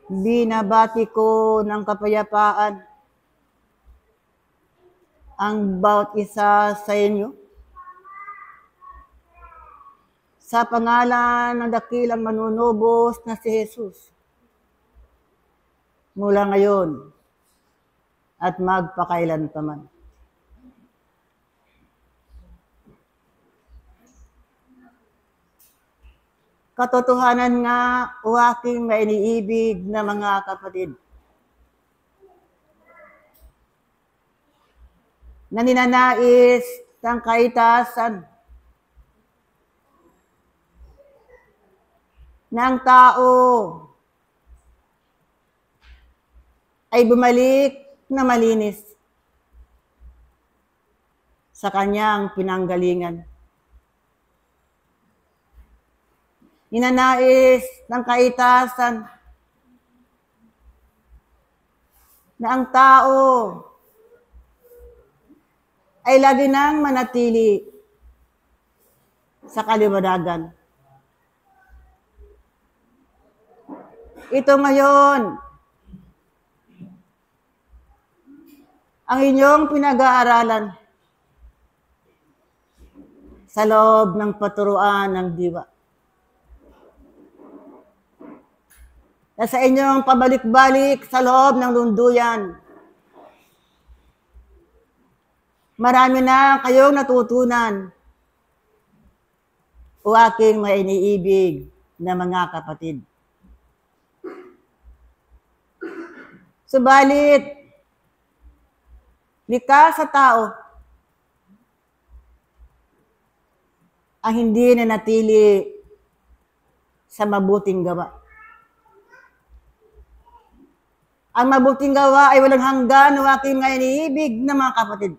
Binabati ko ng kapayapaan ang bawat isa sa inyo. Sa pangalan ng dakilang manunubos na si Jesus. Mula ngayon at magpakailanpaman. Katotohanan nga o aking mainiibig na mga kapatid, na ninanais ng kaitasan ng tao ay bumalik na malinis sa kanyang pinanggalingan. Ninanais ng kaitasan na ang tao ay lagi nang manatili sa kaliwanagan. Ito ngayon ang inyong pinag-aaralan sa loob ng paturuan ng diwa. Na sa inyong pabalik-balik sa loob ng lunduyan, marami na kayong natutunan o aking mga iniibig na mga kapatid. Subalit, likha sa tao ang hindi nanatili sa mabuting gawa. Ang mabuting gawa ay walang hanggan o aking mga iniibig na mga kapatid.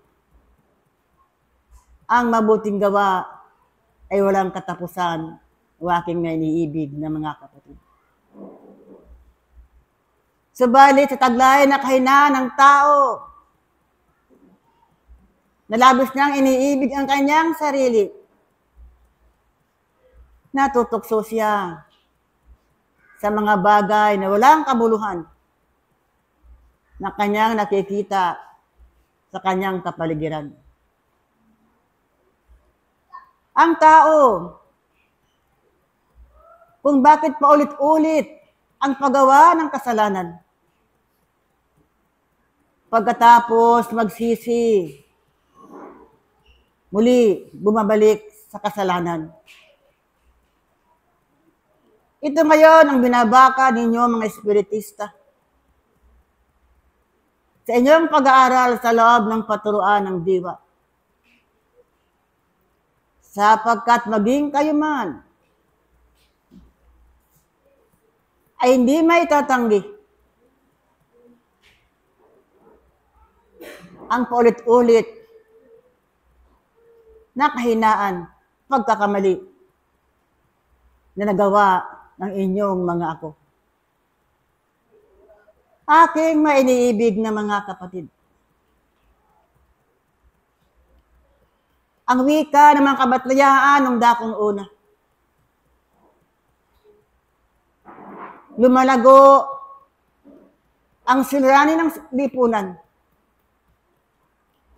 Ang mabuting gawa ay walang katapusan o aking mga iniibig na mga kapatid. Subalit sa taglay na kahinaan ng tao, na labis niyang iniibig ang kanyang sarili, natutokso siya sa mga bagay na walang kabuluhan na kanyang nakikita sa kanyang kapaligiran. Ang tao, kung bakit paulit-ulit ang paggawa ng kasalanan, pagkatapos magsisi, muli bumabalik sa kasalanan. Ito ngayon ang binabaka ninyo mga espiritista. Sa inyong pag-aaral sa loob ng paturuan ng diwa. Sapagkat maging kayo man ay hindi may tatanggi ang paulit-ulit na kahinaan, pagkakamali na nagawa ng inyong mga ako. Aking mainiibig na mga kapatid. Ang wika ng mga kabatlayaan ng dakong una. Lumalago ang silranin ng lipunan.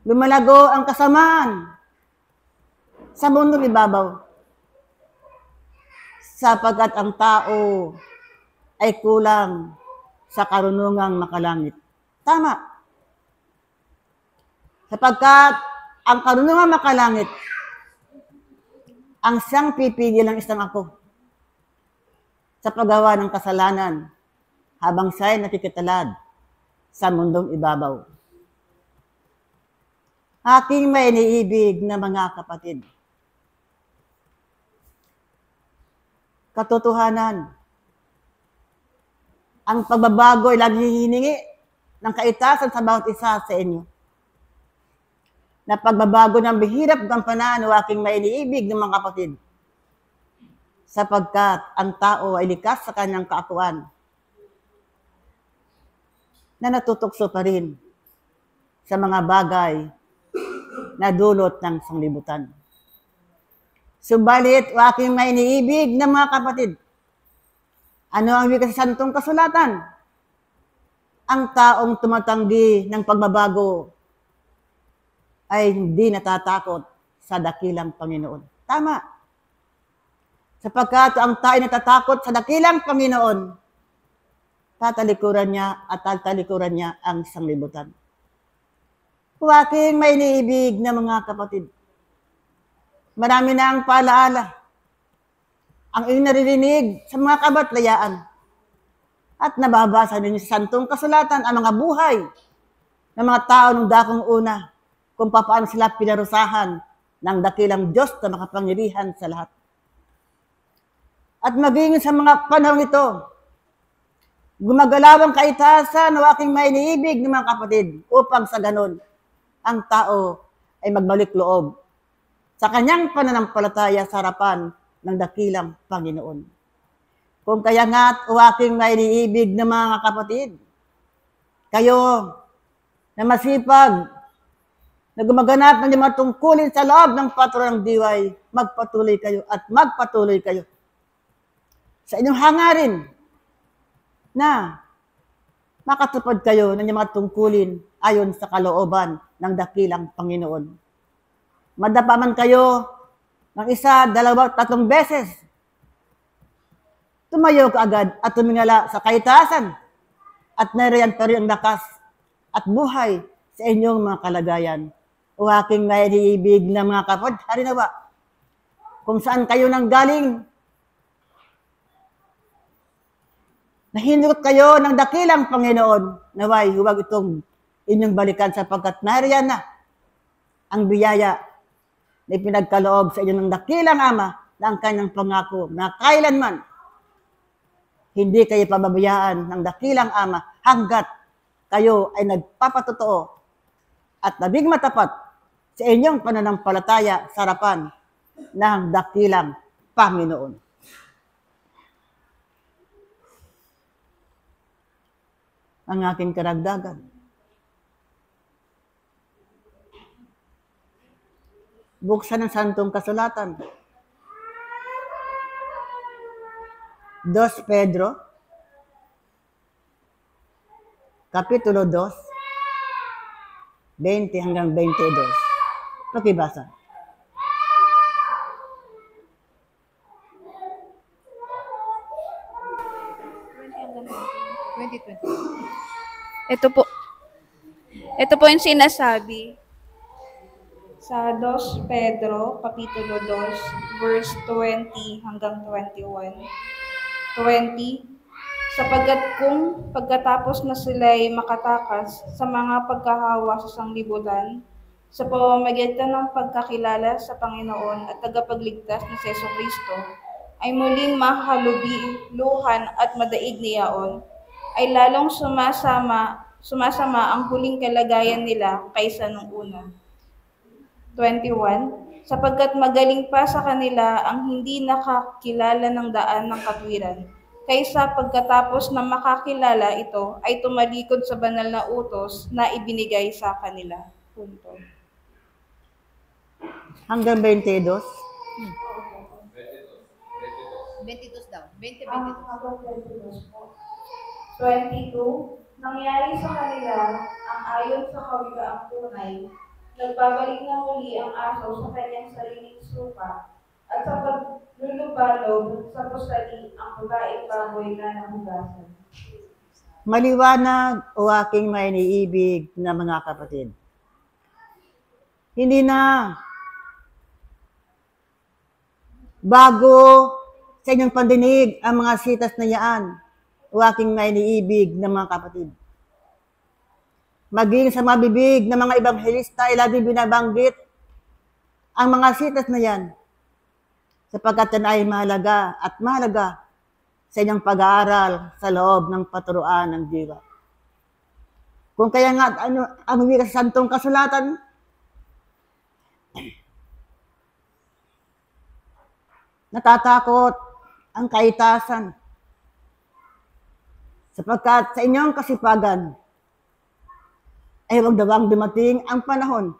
Lumalago ang kasamaan sa mundong ibabaw. Sapagkat ang tao ay kulang sa karunungang makalangit. Tama. Sapagkat ang karunungang makalangit, ang siyang pipigil ng isang ako sa paggawa ng kasalanan habang siya'y nakikitalad sa mundong ibabaw. Aking may iniibig na mga kapatid. Katotohanan, ang pagbabago ay lagi hiningi ng kaitasan sa bawat isa sa inyo. Na pagbabago ng bihirap gampanan o aking may iniibig ng mga kapatid. Sapagkat ang tao ay likas sa kanyang kaakuan na natutokso pa rin sa mga bagay na dulot ng sanglibutan. Subalit, aking may iniibig ng mga kapatid, ano ang wika sa santong kasulatan? ang taong tumatanggi ng pagbabago ay hindi natatakot sa dakilang Panginoon. Tama. Sapagkat ang tayo natatakot sa dakilang Panginoon, tatalikuran niya at tatalikuran niya ang sanglibutan. Aking may iniibig na mga kapatid, marami na ang paalaala ang inyong naririnig sa mga kabatlayaan at nababasa ninyo sa Santong Kasulatan ang mga buhay ng mga tao nung dakong una kung paano sila pinarusahan ng dakilang Diyos na makapangyarihan sa lahat. At maging sa mga panahon ito, gumagalaw ang kaitasan ng aking may iniibig ng mga kapatid upang sa ganon, ang tao ay magbalik loob sa kanyang pananampalataya sa harapan ng dakilang Panginoon. Kung kaya nga't aking may iniibig ng mga kapatid, kayo na masipag, na gumaganap ng mga tungkulin sa loob ng patro ng diway, magpatuloy kayo at magpatuloy kayo sa inyong hangarin na makatupad kayo ng mga tungkulin ayon sa kalooban ng dakilang Panginoon. Madapa man kayo ng 1, 2, 3 beses, tumayo ka agad at tumingala sa kaitasan at nariyan pa rin ang lakas at buhay sa inyong mga kalagayan. O aking may iniibig na mga kapatid, harinawa, kung saan kayo nang galing, nahinurot kayo ng dakilang Panginoon, naway huwag itong inyong balikan sapagkat nariyan na ang biyaya na ipinagkaloob sa inyo ng dakilang Ama na ang kanyang pangako na kailanman hindi kayo pababayaan ng dakilang Ama hanggat kayo ay nagpapatotoo at nabig matapat sa inyong pananampalataya sa harapan ng dakilang Panginoon. Ang aking karagdagan. Buksan ang Santong Kasulatan. 2 Pedro, Kapitulo 2, 20 hanggang 22. Pakibasa. Ito po yung sinasabi sa 2 Pedro, Kapitulo 2, verse 20 hanggang 21. 20, sapagkat kung pagkatapos na sila'y makatakas sa mga pagkahawa sa sanglibutan, sa pamamagitan ng pagkakilala sa Panginoon at tagapagligtas na si Jesucristo, ay muling mahalubiluhan at madaig niyaon, ay lalong sumasama ang huling kalagayan nila kaysa nung una. 21, sapagkat magaling pa sa kanila ang hindi nakakilala ng daan ng katwiran, kaysa pagkatapos na makakilala ito ay tumalikod sa banal na utos na ibinigay sa kanila. Punto. Hanggang 22. 22 daw. 20, 22. 22, nangyari sa kanila ang ayon sa kawigaang tunay, nagbabalik na muli ang aso sa kanyang sariling suka, at sa paglulubalog sa pusali ang babaeng baboy na nahugasan. Maliwanag o aking may iniibig na mga kapatid. Hindi na bago sa inyong pandinig ang mga sitas na yaan o aking may iniibig na mga kapatid. Maging sa mabibig ng mga ebanghelista ay laging binabanggit ang mga sitas na yan sapagkat yan ay mahalaga at mahalaga sa inyong pag-aaral sa loob ng paturuan ng diwa. Kung kaya nga ang wika sa Santong Kasulatan, natatakot ang kaitasan sapagkat sa inyong kasipagan ay huwag dawang dumating ang panahon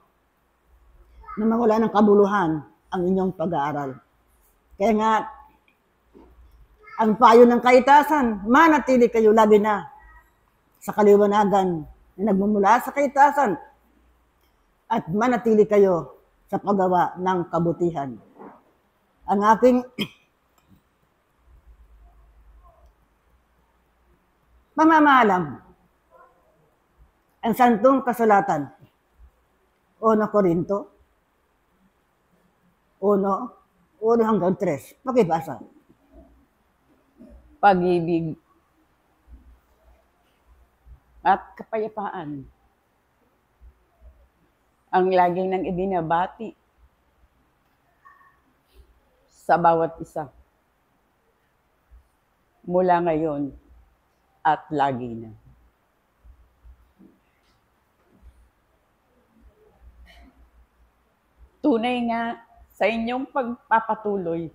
na mawala ng kabuluhan ang inyong pag-aaral. Kaya nga, ang payo ng kaitasan, manatili kayo lagi na sa kaliwanagan na nagmumula sa kaitaasan at manatili kayo sa paggawa ng kabutihan. Ang aking pamamalam, ang santong kasulatan, 1 Corinto, 1 hanggang 3. Pakibasa. Pag-ibig at kapayapaan ang laging nang ibinabati sa bawat isa mula ngayon at lagi na. Tunay nga sa inyong pagpapatuloy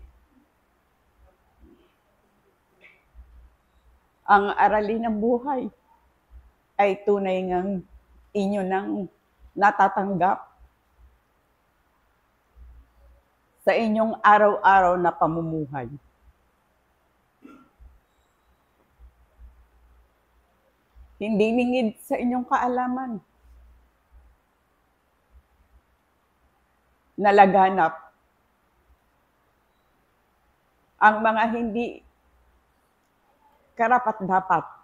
ang aralin ng buhay ay tunay ngang inyo nang natatanggap sa inyong araw-araw na pamumuhay. Hindi lingid sa inyong kaalaman na laganap ang mga hindi karapat-dapat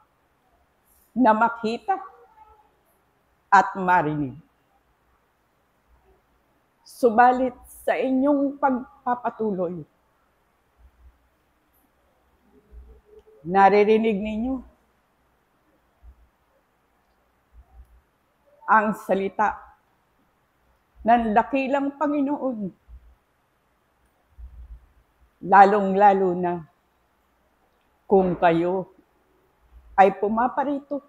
na makita at marinig. Subalit sa inyong pagpapatuloy, naririnig ninyo ang salita ng dakilang Panginoon, lalong-lalo na kung kayo ay pumaparito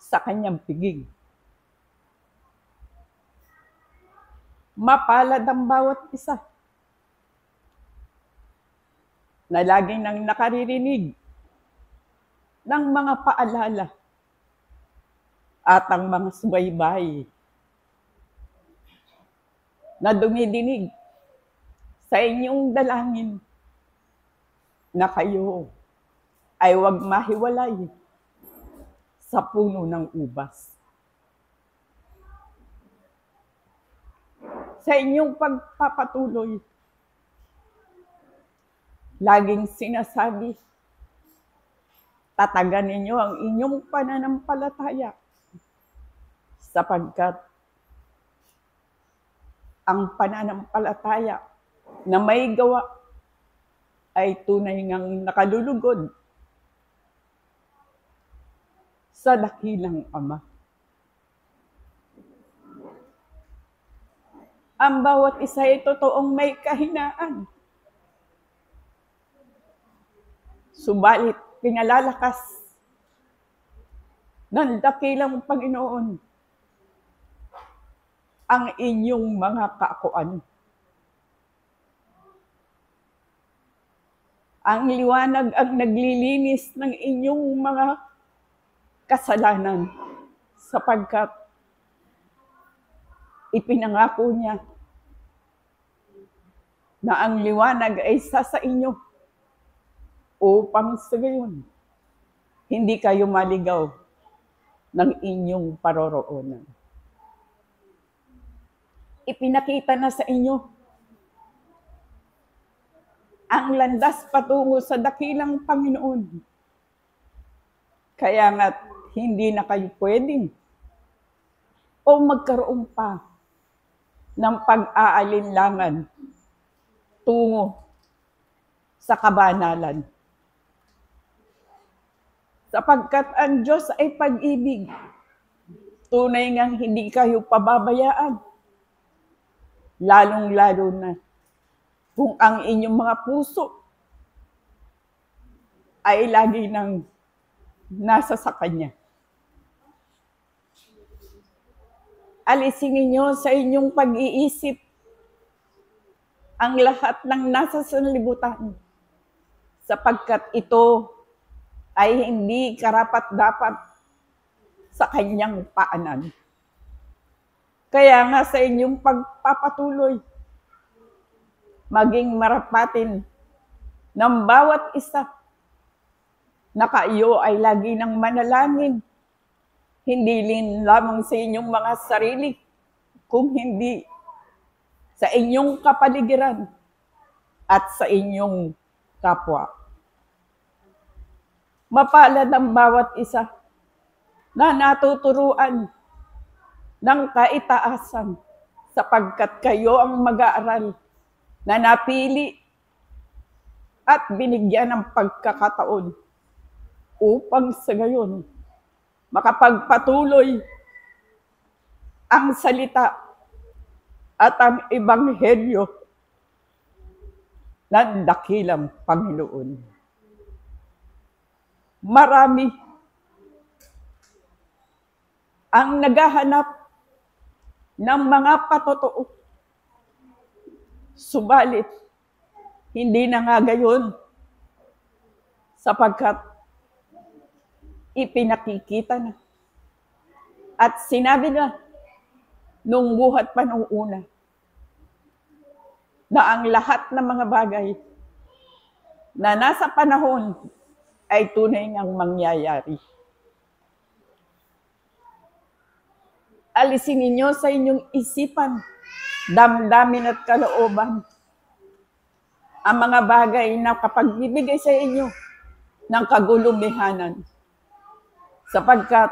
sa kanyang piging. Mapalad ang bawat isa na laging nang nakaririnig ng mga paalala at ang mga subaybay na dumidinig sa inyong dalangin na kayo ay huwag mahiwalay sa puno ng ubas. Sa inyong pagpapatuloy, laging sinasabi, tatagan ninyo ang inyong pananampalataya sapagkat ang pananampalataya na may gawa ay tunay ngang nakalulugod sa dakilang Ama. Ang bawat isa ay totoong may kahinaan. Subalit, pinalalakas ng dakilang Panginoon ang inyong mga kaakuan. Ang liwanag ang naglilinis ng inyong mga kasalanan sapagkat ipinangako niya na ang liwanag ay sa inyo upang sa gayon hindi kayo maligaw ng inyong paroroonan. Ipinakita na sa inyo ang landas patungo sa dakilang Panginoon. Kaya nga't hindi na kayo pwedeng o magkaroon pa ng pag-aalinlangan tungo sa kabanalan. Sapagkat ang Diyos ay pag-ibig, tunay ngang hindi kayo pababayaan. Lalong-lalo na kung ang inyong mga puso ay lagi nang nasa sa Kanya. Alisin ninyo sa inyong pag-iisip ang lahat ng nasa sanlibutan sapagkat ito ay hindi karapat-dapat sa Kanyang paanan. Kaya nga sa inyong pagpapatuloy, maging marapatin ng bawat isa na kayo ay lagi ng manalangin, hindi din lamang sa inyong mga sarili, kung hindi sa inyong kapaligiran at sa inyong kapwa. Mapalad ang bawat isa na natuturuan ng kaitaasan sapagkat kayo ang mag-aaral na napili at binigyan ng pagkakataon upang sa gayon makapagpatuloy ang salita at ang ebanghelyo ng dakilang Panginoon. Marami ang naghahanap ng mga patotoo. Subalit, hindi na nga gayon sapagkat ipinakikita na. At sinabi na nung buhat pa nung una na ang lahat ng mga bagay na nasa panahon ay tunay ngang mangyayari. Alisin ninyo sa inyong isipan, damdamin at kalooban ang mga bagay na kapagbibigay sa inyo ng kagulumihanan. Sapagkat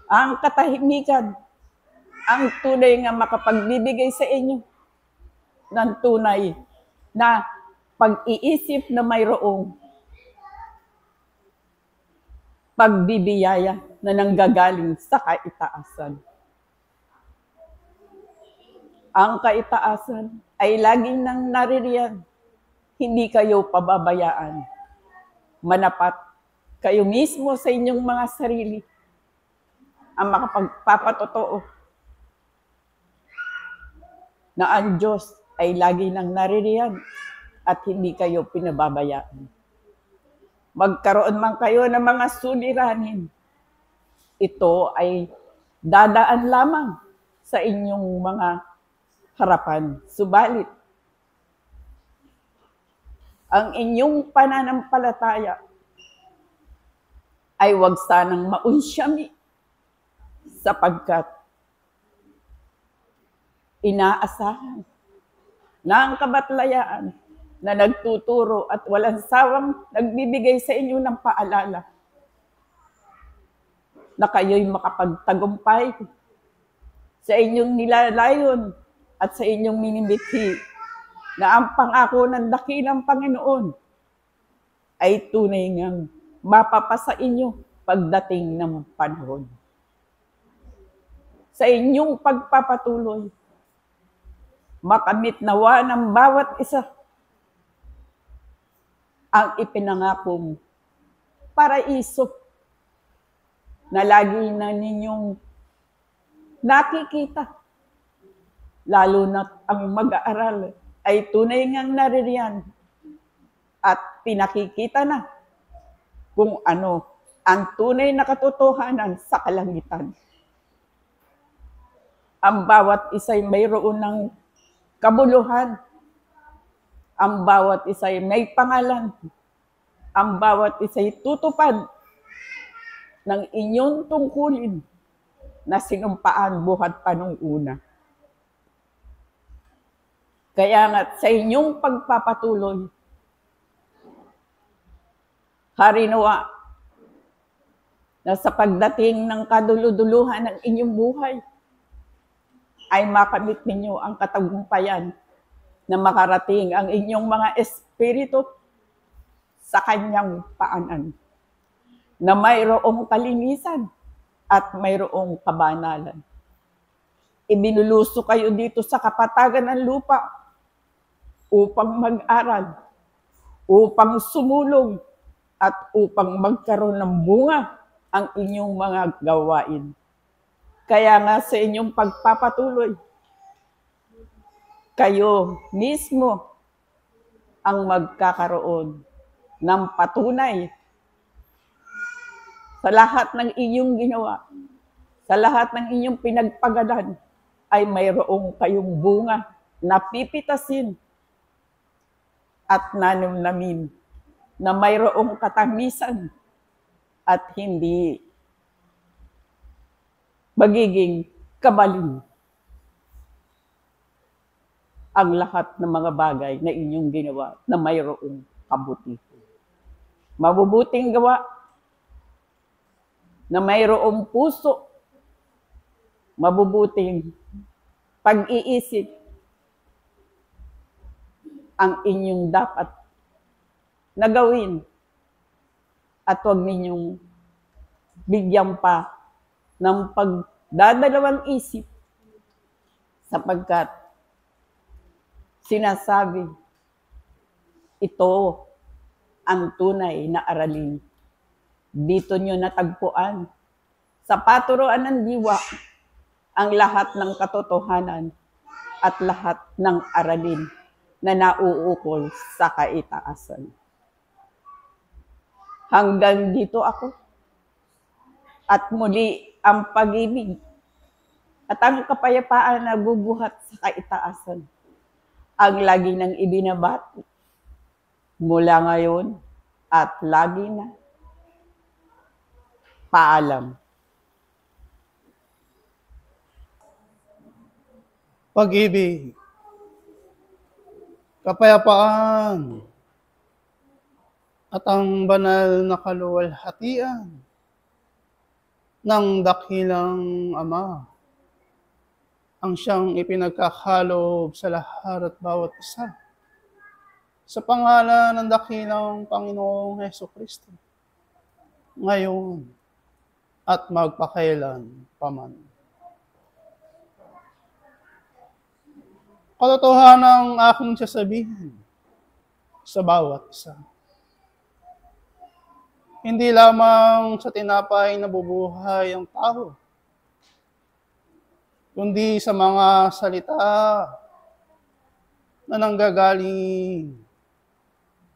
ang katahimikan, ang tunay nga makapagbibigay sa inyo ng tunay na pag-iisip na mayroong pagbibiyaya na nanggagaling sa kaitaasan. Ang kaitaasan ay laging nang naririyan. Hindi kayo pababayaan. Manapat kayo mismo sa inyong mga sarili ang makapagpapatotoo na ang Diyos ay lagi nang naririyan at hindi kayo pinababayaan. Magkaroon man kayo ng mga suliranin, ito ay dadaan lamang sa inyong mga harapan. Subalit, ang inyong pananampalataya ay huwag sanang maunsyami sapagkat inaasahan na ang kabatlayaan na nagtuturo at walang sawang nagbibigay sa inyo ng paalala na kayo'y makapagtagumpay sa inyong nilalayon at sa inyong minimithi na ang pangako ng dakilang Panginoon ay tunay ngang mapapasa inyo pagdating ng panahon. Sa inyong pagpapatuloy, makamit nawa ng bawat isa ang ipinangakong paraiso na lagi na ninyong nakikita, lalo na ang mag-aaral ay tunay ngang naririyan at pinakikita na kung ano ang tunay na katotohanan sa kalangitan. Ang bawat isa'y mayroon ng kabuluhan. Ang bawat isa'y may pangalan. Ang bawat isa'y tutupad ng inyong tungkulin na sinumpaan buhat pa nung una. Kaya nga sa inyong pagpapatuloy, harinawa na sa pagdating ng kaduluduluhan ng inyong buhay, ay makamit ninyo ang katagumpayan na makarating ang inyong mga espiritu sa kanyang paanan, na mayroong kalinisan at mayroong kabanalan. Ibinuluso kayo dito sa kapatagan ng lupa upang mag-aral, upang sumulong, at upang magkaroon ng bunga ang inyong mga gawain. Kaya nga sa inyong pagpapatuloy, kayo mismo ang magkakaroon ng patunay sa lahat ng inyong ginawa, sa lahat ng inyong pinagpagadan, ay mayroong kayong bunga na pipitasin at nanamnamin na mayroong katangisan at hindi magiging kabalin ang lahat ng mga bagay na inyong ginawa na mayroong kabutihan. Mabubuting gawa na mayroong puso, mabubuting pag-iisip ang inyong dapat na gawin at huwag ninyong bigyan pa ng pagdadalawang isip sapagkat sinasabi ito ang tunay na aralin. Dito nyo natagpuan sa paturuan ng diwa ang lahat ng katotohanan at lahat ng aralin na nauukol sa kaitaasan. Hanggang dito ako. At muli ang pag-ibig at ang kapayapaan na bubuhat sa kaitaasan ang lagi nang ibinabati mula ngayon at lagi na. Paalam. Pag-ibig, kapayapaan, at ang banal na kaluwalhatian ng dakilang Ama ang siyang ipinagkakalob sa lahat at bawat isa sa pangalan ng dakilang Panginoong Hesukristo, ngayon at magpakailan paman. Katotohanan ang aking sasabihin sa bawat isa. Hindi lamang sa tinapay na bubuhay ang tao, kundi sa mga salita na nanggagaling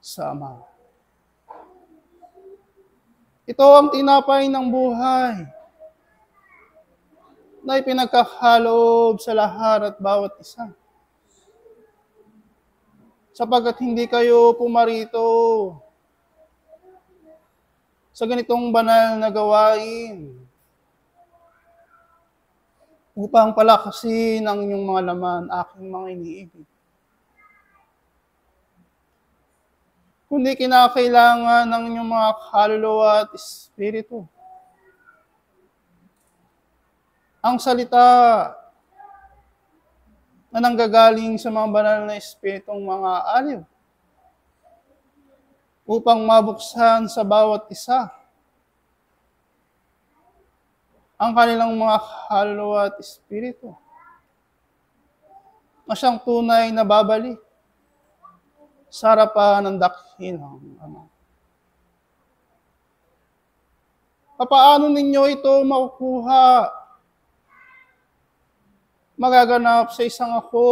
sa Ama. Ito ang tinapay ng buhay na ipinagkakalob sa lahat at bawat isa. Sapagkat hindi kayo pumarito sa ganitong banal na gawain upang palakasin ang inyong mga laman, aking mga iniibig. Kundi kinakailangan ng inyong mga kaluluwa at espiritu. Ang salita na nanggagaling sa mga banal na espiritong mga aliw upang mabuksan sa bawat isa ang kanilang mga kaluluwa at espiritu na siyang tunay na babalik sa harapan ng dakilang Ama. Papaano ninyo ito makukuha? Magaganap sa isang ako.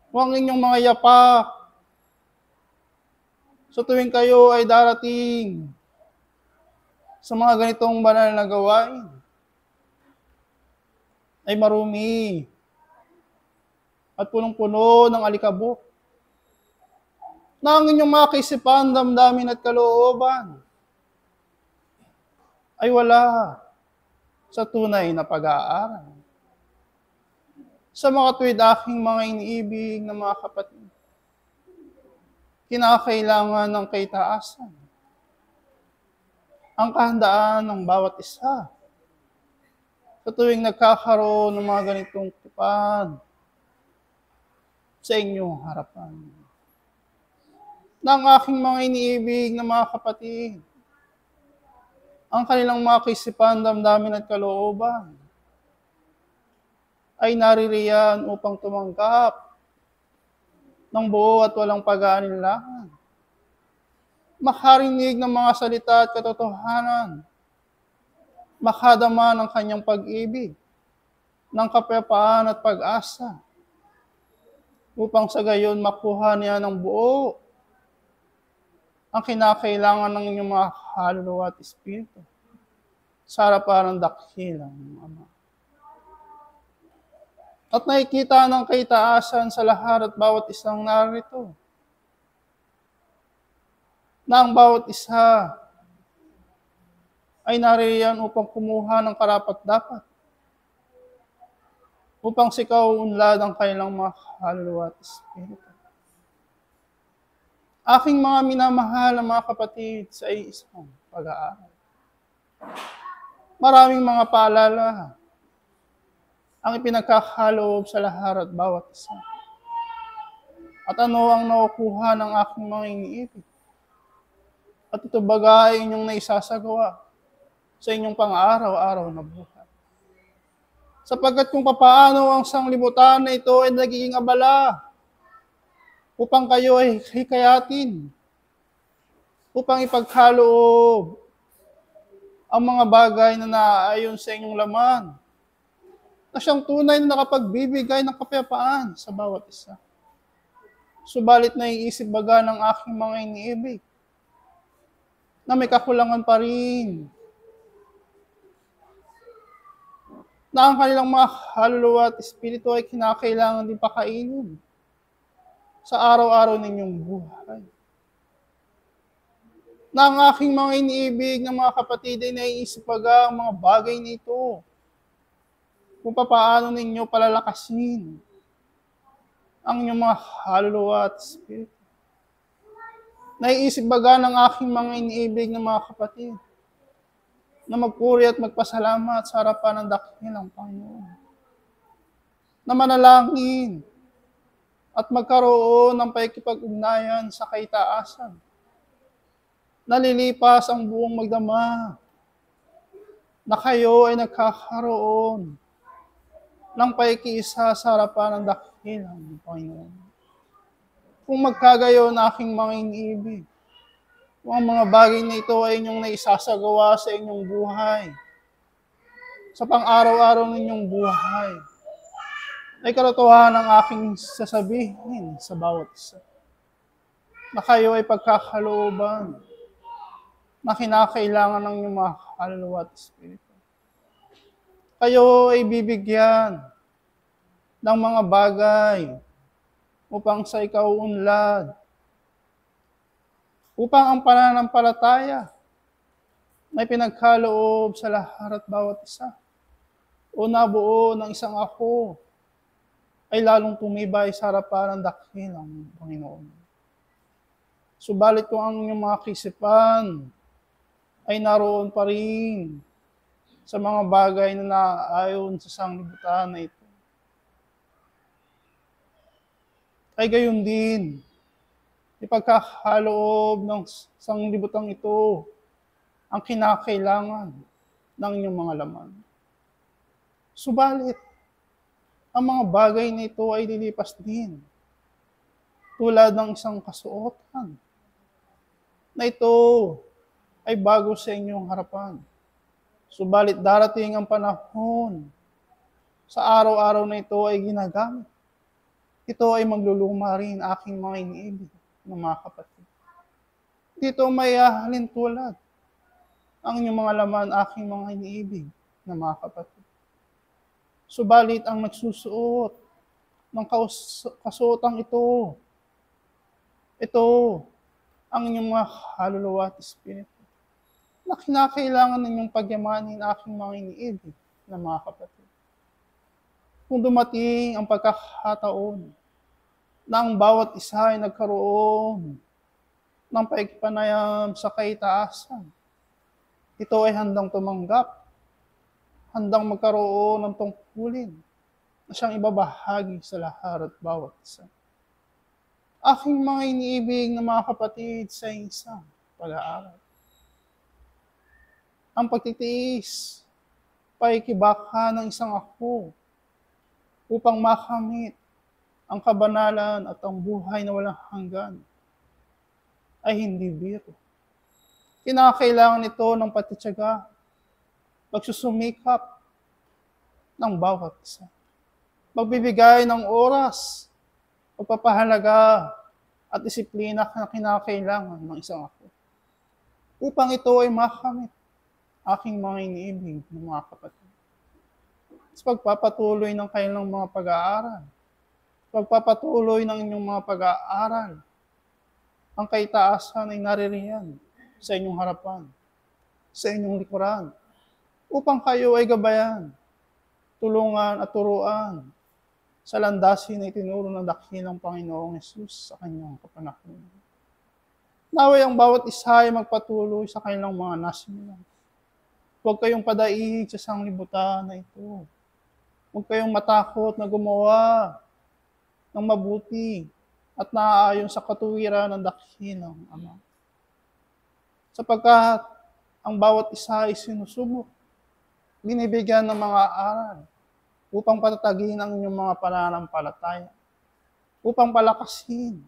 Huwag inyong mga yapak sa tuwing kayo ay darating sa mga ganitong banal na gawain ay marumi at punong-puno ng alikabok na ang inyong mga kaisipan, damdamin at kalooban ay wala sa tunay na pag-aaral. Sa mga tuwid aking mga iniibig na mga kapatid, kinakailangan ng kaitaasan ang kahandaan ng bawat isa sa tuwing nagkakaroon ng mga ganitong tipan sa inyong harapan. Ng aking mga iniibig na mga kapatid, ang kanilang mga kaisipan, damdamin at kalooban ay naririyan upang tumanggap ng buo at walang pag-aalinlangan, makarinig ng mga salita at katotohanan, makadama ng kanyang pag-ibig, ng kapayapaan at pag-asa, upang sa gayon makuha niya ng buo ang kinakailangan ng inyong mga kaluluwa at espiritu sa harapan ng dakilang Ama. At nakikita ng kaitaasan sa lahat at bawat isang narito na ang bawat isa ay nariyan upang kumuha ng karapat-dapat, upang sikaw-unlad ang kailang mga kaluluwa at espiritu. Aking mga minamahal na mga kapatid sa isang pag-aaral. Maraming mga paalala ang ipinagkakaloob sa lahat at bawat isa. At ano ang nakukuha ng aking mga iniibig? At ito bagay inyong naisasagawa sa inyong pang-araw-araw na buhay. Sapagkat kung papaano ang sanglibutan na ito ay nagiging abala upang kayo ay hikayatin, upang ipagkaloob ang mga bagay na naaayon sa inyong laman, na siyang tunay na nakapagbibigay ng kapayapaan sa bawat isa. Subalit naiisip baga ng aking mga iniibig na may kakulangan pa rin, na ang kanilang mga kaluluwa at espiritu ay kinakailangan din pakainin sa araw-araw ninyong buhay. Na ang aking mga iniibig na mga kapatid ay naiisip baga ang mga bagay nito, kung paano ninyo palalakasin ang inyong mga kaluluwa at espiritu. Naiisip baga ng aking mga iniibig na mga kapatid na magpuri at magpasalamat sa harapan ng dakilang Panginoon, na manalangin at magkaroon ng pakikipag-ugnayan sa kaitaasan, nalilipas ang buong magdama, na kayo ay nagkakaroon ng pakikiisa sa harapan ng dakilang Panginoon. Kung magkagayon na aking mga iniibig, kung ang mga bagay na ito ay inyong naisasagawa sa inyong buhay, sa pang-araw-araw ninyong buhay, ay katotohanan ng aking sasabihin sa bawat isa, na kayo ay pagkakalooban, na kinakailangan ng inyong mga kaluluwa at espiritu. Kayo ay bibigyan ng mga bagay upang sa ikaw unlad, upang ang pananampalataya na pinagkaloob sa lahat at bawat isa o nabuo ng isang ako ay lalong tumibay sa harapan ng dakilang Panginoon. Subalit kung ang inyong mga kaisipan ay naroon pa rin sa mga bagay na naaayon sa sanglibutan na ito, ay gayon din, ipagkakaloob ng sanglibutang ito ang kinakailangan ng inyong mga laman. Subalit, ang mga bagay na ito ay lilipas din, tulad ng isang kasuotan, na ito ay bago sa inyong harapan. Subalit darating ang panahon, sa araw-araw na ito ay ginagamit. Ito ay magluluma rin, aking mga iniibig ng mga kapatid. Dito may halintulad ang inyong mga laman, aking mga iniibig ng mga kapatid. Subalit ang nagsusuot ng kasuotang ito ang inyong mga kaluluwa at espiritu, na kinakailangan ninyong pagyamanin, aking mga iniibig ng mga kapatid. Kung dumating ang pagkakataon na ang bawat isa ay nagkaroon ng pagkipanayam sa kaitaasan, ito ay handang tumanggap, handang magkaroon ng tungkulin na siyang ibabahagi sa lahat at bawat isa. Aking mga iniibig na mga kapatid sa isang pag-aaral, ang pagtitiis, pakikibaka ng isang ako upang makamit ang kabanalan at ang buhay na walang hanggan ay hindi biro. Kinakailangan ito ng patityaga, pagsusumikap ng bawat isa, magbibigay ng oras, pagpapahalaga at disiplina na kinakailangan ng isang ako, upang ito ay makamit, aking mga iniibig ng mga kapatid. Sa pagpapatuloy ng kanilang mga pag-aaral, pagpapatuloy ng inyong mga pag-aaral, Ang kaitaasan ay naririyan sa inyong harapan, sa inyong likuran, upang kayo ay gabayan, tulungan at turuan sa landasin na itinuro ng dakilang Panginoong Yesus sa kanyang kapanahunan. Naway ang bawat isa ay magpatuloy sa kanilang mga nasimulan. Huwag kayong padaig sa sanglibutan na ito. Huwag kayong matakot na gumawa ng mabuti at naaayon sa katuwiran ng dakilang Ama. Sapagkat ang bawat isa ay sinusubok, binibigyan ng mga aral upang patatagin ang inyong mga pananampalataya, upang palakasin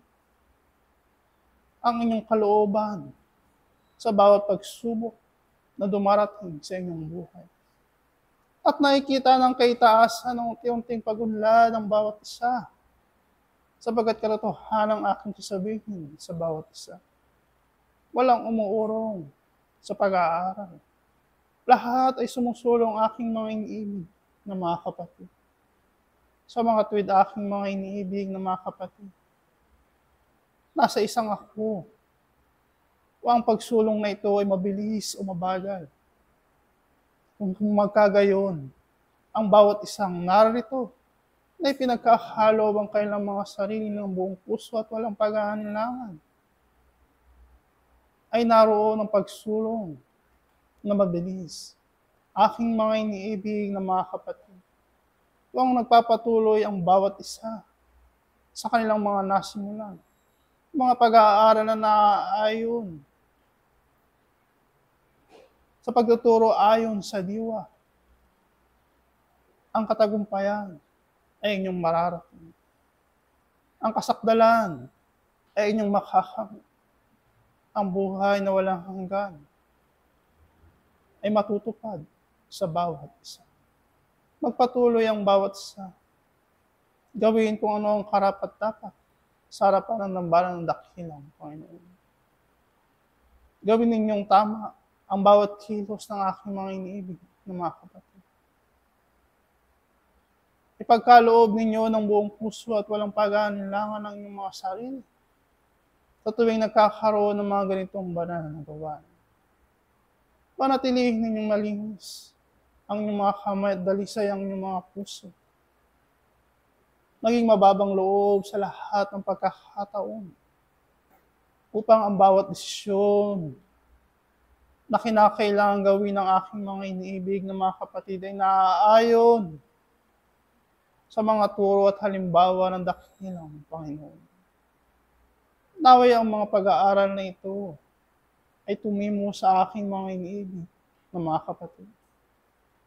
ang inyong kalooban sa bawat pagsubok na dumarating sa inyong buhay. At nakikita ng kaitaasan ng unti-unting pagunlad ng bawat isa, sapagat katotohanan ang aking sasabihin sa bawat isa. Walang umuurong sa pag-aaral. Lahat ay sumusulong aking mga iniibig na mga kapatid. Sa mga tuwid aking mga iniibig na mga kapatid, nasa isang ako. O ang pagsulong na ito ay mabilis o mabagal. Kung magkagayon, ang bawat isang narito na ipinagkahalo ang kailang mga sarili ng buong puso at walang pag-aalinlangan, ay naroon ang pagsulong na mabilis. Aking mga iniibig na mga kapatid, kung nagpapatuloy ang bawat isa sa kanilang mga nasimulan, mga pag-aaral na naaayon sa pagtuturo ayon sa diwa, ang katagumpayan ay inyong mararating. Ang kasakdalan ay inyong makakamit. Ang buhay na walang hanggan ay matutupad sa bawat isa. Magpatuloy ang bawat isa. Gawin kung ano ang karapat-dapat sa harapan ng nambalan ng dakilang Panginoon. Gawin ninyong tama ang bawat kilos ng aking mga iniibig na mga kapatid. Ipagkaloob ninyo ng buong puso at walang pag-aalinlangan ng inyong mga sarili sa tuwing nagkakaroon ng mga ganitong banal na gawain. Panatilihin ninyong malinis ang inyong mga kamay at dalisay ang inyong mga puso. Maging mababang loob sa lahat ng pagkakataon upang ang bawat desisyon na kinakailangan gawin ng aking mga iniibig na mga kapatid ay naaayon sa mga turo at halimbawa ng dakilang Panginoon. Naway ang mga pag-aaral na ito ay tumimo sa aking mga iniibig na mga kapatid.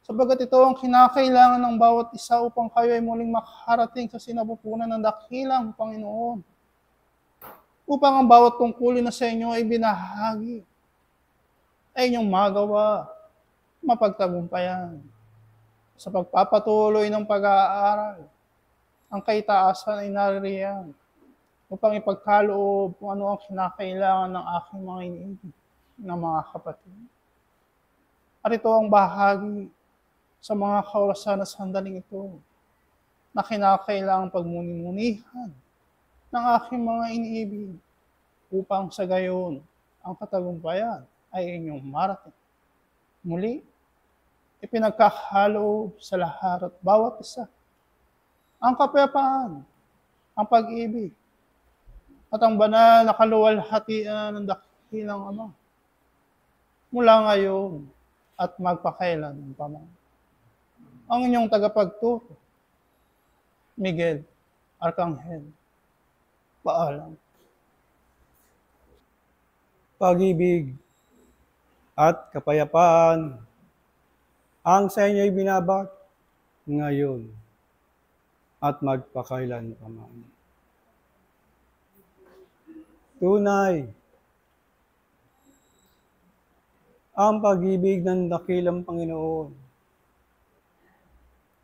Sabagat ito ang kinakailangan ng bawat isa upang kayo ay muling makarating sa sinapupunan ng dakilang Panginoon. Upang ang bawat tungkulin na sa inyo ay binahagi, ay inyong magawa, mapagtagumpayan. Sa pagpapatuloy ng pag-aaral, ang kaitaasan ay naririyan upang ipagkaloob kung ano ang kinakailangan ng aking mga iniibig na mga kapatid. At ito ang bahagi sa mga kaorasan na sandaling ito na kinakailangan pagmuni-munihan ng aking mga iniibig upang sa gayon ang katagumpayan ay inyong marating. Muli, ipinagkakalo sa lahat at bawat isa ang kapayapaan, ang pag-ibig, at ang banal na kaluwalhatian ng dakilang Ama mula ngayon at magpakailan pa man. Ang inyong tagapagturo, Miguel Arcangel. Paalam. Pag-ibig at kapayapaan ang sa inyo'y binabak ngayon at magpakailan pa man. Tunay, ang pag-ibig ng dakilang Panginoon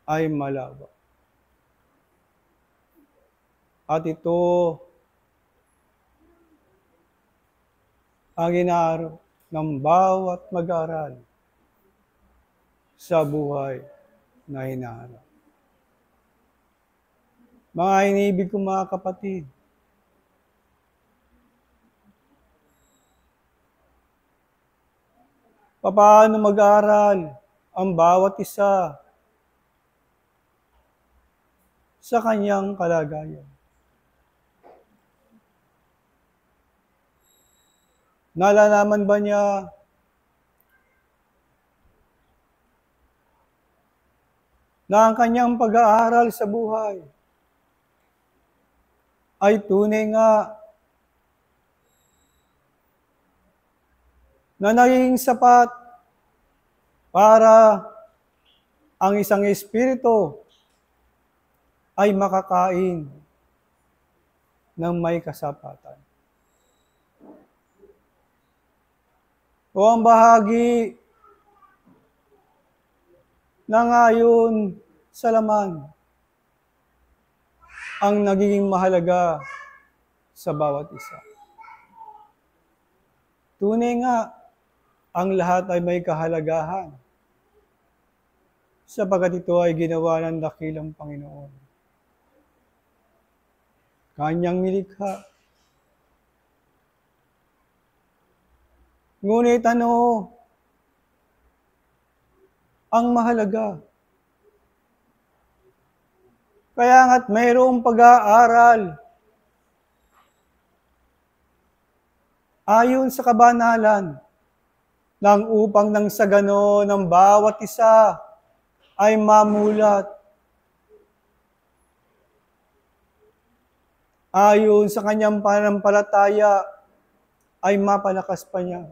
ay malawak. At ito ang inaarap ng bawat mag-aaral sa buhay na hinaharap. Mga inibig kong mga kapatid, paano mag-aral ang bawat isa sa kanyang kalagayan. Nalalaman ba niya na ang kanyang pag-aaral sa buhay ay tunay nga na naging sapat para ang isang espiritu ay makakain ng may kasapatan. O ang bahagi na ngayon sa laman ang nagiging mahalaga sa bawat isa. Tunay nga, ang lahat ay may kahalagahan sapagkat ito ay ginawa ng dakilang Panginoon. Kanyang nilikha. Ngunit ano ang mahalaga? Kaya nga't mayroong pag-aaral ayon sa kabanalan nang upang nang sa ganon ang bawat isa ay mamulat ayon sa kanyang pananampalataya ay mapalakas pa niya.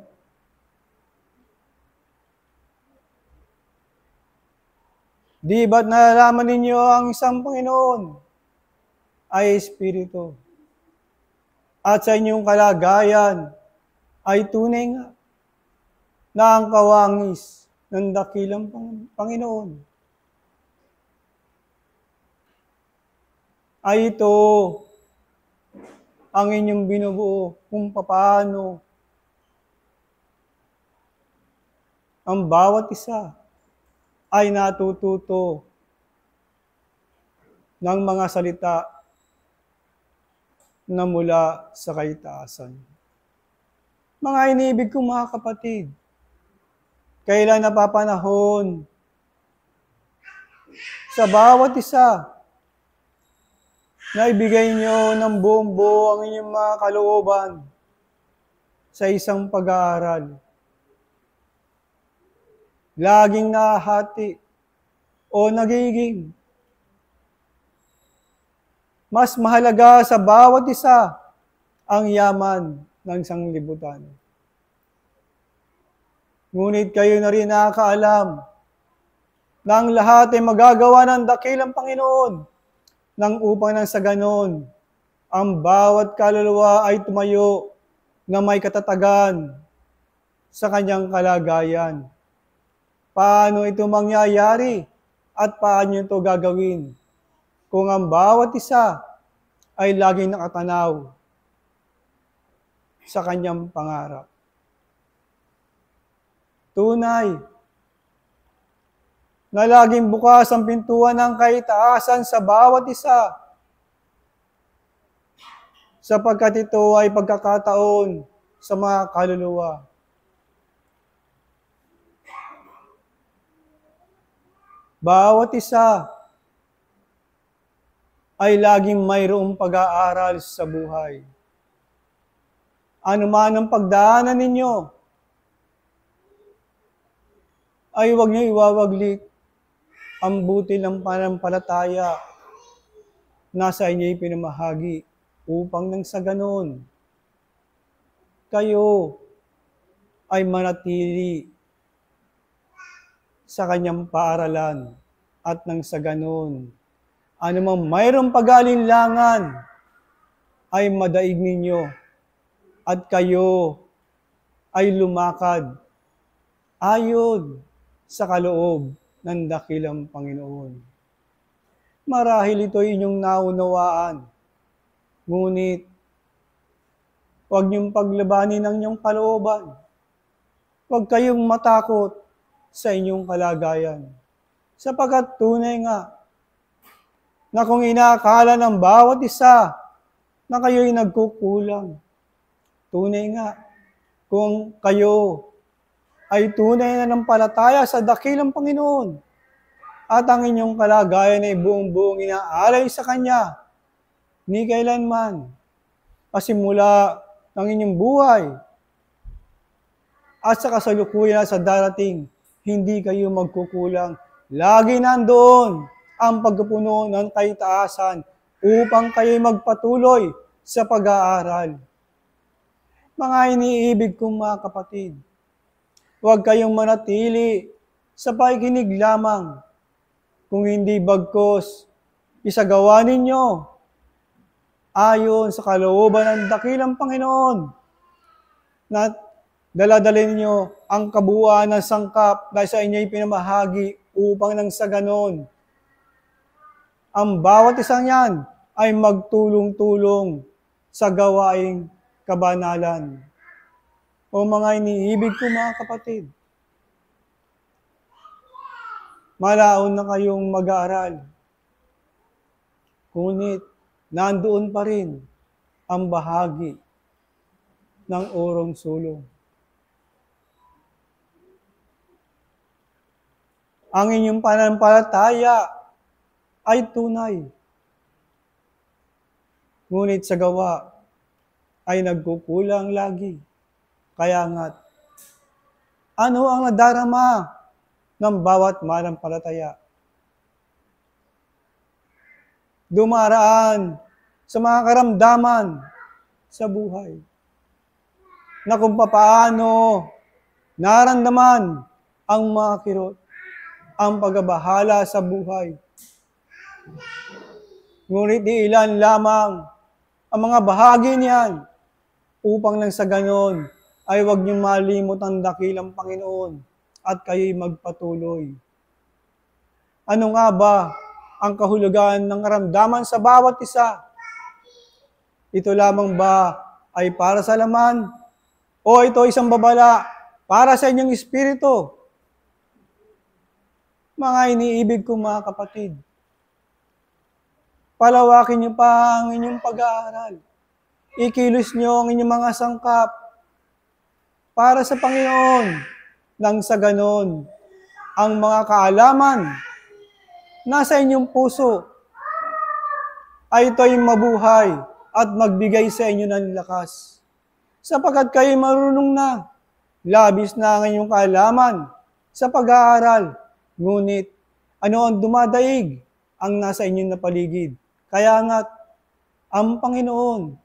Di ba't nalalaman ninyo ang isang Panginoon ay Espiritu? At sa inyong kalagayan ay tunay nga na ang kawangis ng dakilang Panginoon ay ito ang inyong binubuo kung paano ang bawat isa ay natututo ng mga salita na mula sa kaitaasan. Mga inibig kong mga kapatid, kailan napapanahon sa bawat isa na ibigay nyo ng buong buo ang inyong mga kalooban sa isang pag-aaral. Laging nahati o nagiging mas mahalaga sa bawat isa ang yaman ng sanglibutan. Ngunit kayo na rin nakakaalam na ang lahat ay magagawa ng dakilang Panginoon nang upang nang sa ganon, ang bawat kaluluwa ay tumayo na may katatagan sa kanyang kalagayan. Paano ito mangyayari at paano ito gagawin kung ang bawat isa ay laging nakatanaw sa kanyang pangarap? Tunay na laging bukas ang pintuan ng kaitaasan sa bawat isa sapagkat ito ay pagkakataon sa mga kaluluwa. Bawat isa ay laging mayroong pag-aaral sa buhay. Ano man ang pagdaanan ninyo, ay huwag niyo iwawaglit ang buti ng pananampalataya na sa inyo'y pinamahagi upang nang sa ganon, kayo ay manatili sa kanyang paaralan at nang sa ganon, anumang mayroong pag-alinlangan ay madaig ninyo at kayo ay lumakad ayon sa kaloob ng dakilang Panginoon. Marahil ito inyong naunawaan, ngunit huwag niyong paglabanin ang inyong kalooban. Huwag kayong matakot sa inyong kalagayan. Sapagkat tunay nga na kung inaakala ng bawat isa na kayo'y nagkukulang, tunay nga kung kayo ay tunay na nampalataya sa dakilang Panginoon at ang inyong kalagayan ay buong-buong inaalay sa Kanya ni kailanman, pasimula ng inyong buhay at sa kasalukuyan sa darating, hindi kayo magkukulang. Lagi nandoon ang pagpupuno ng kaitaasan upang kayo magpatuloy sa pag-aaral. Mga iniibig kong mga kapatid, huwag kayong manatili sa pakikinig lamang, kung hindi bagkos isagawa ninyo ayon sa kalooban ng dakilang Panginoon na daladalhin ninyo ang kabuuan ng sangkap na sa inyo'y pinamahagi upang nang sa ganon, ang bawat isang yan ay magtulong-tulong sa gawaing kabanalan. O mga iniibig ko mga kapatid, malaon na kayong mag-aaral, ngunit nandoon pa rin ang bahagi ng orong sulong. Ang inyong pananampalataya ay tunay, ngunit sa gawa ay nagkukulang lagi. Kaya nga't, ano ang nadarama ng bawat mananampalataya? Dumaraan sa mga karamdaman sa buhay na kung papaano naramdaman ang mga kirot, ang pagbabahala sa buhay. Ngunit di ilan lamang ang mga bahagi niyan upang nang sa ganon ay huwag niyong malimot ang dakilang Panginoon at kayo'y magpatuloy. Ano nga ba ang kahulugan ng karamdaman sa bawat isa? Ito lamang ba ay para sa laman o ito isang babala para sa inyong espiritu? Mga iniibig kong mga kapatid, palawakin niyo pa ang inyong pag-aaral. Ikilos niyo ang inyong mga sangkap para sa Panginoon. Nang sa ganon, ang mga kaalaman nasa inyong puso ay ito'y mabuhay at magbigay sa inyo ng lakas. Sapagkat kayo marunong na, labis na ang inyong kaalaman sa pag-aaral. Ngunit, ano ang dumadaig ang nasa inyong napaligid? Kaya nga't, ang Panginoon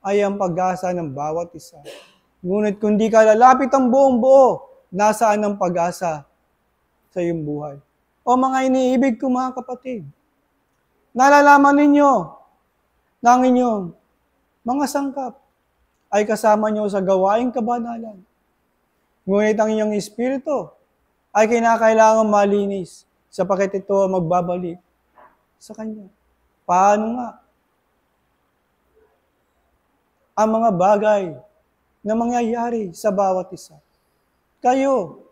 ay ang pag-asa ng bawat isa. Ngunit kung di ka lalapit ang buong buo, nasaan ang pag-asa sa iyong buhay? O mga iniibig ko mga kapatid, nalalaman ninyo na ang inyong mga sangkap ay kasama nyo sa gawaing kabanalan. Ngunit ang inyong espiritu ay kinakailangan malinis sapagkat ito magbabalik sa Kanya. Paano nga? Ang mga bagay na mangyayari sa bawat isa. Kayo,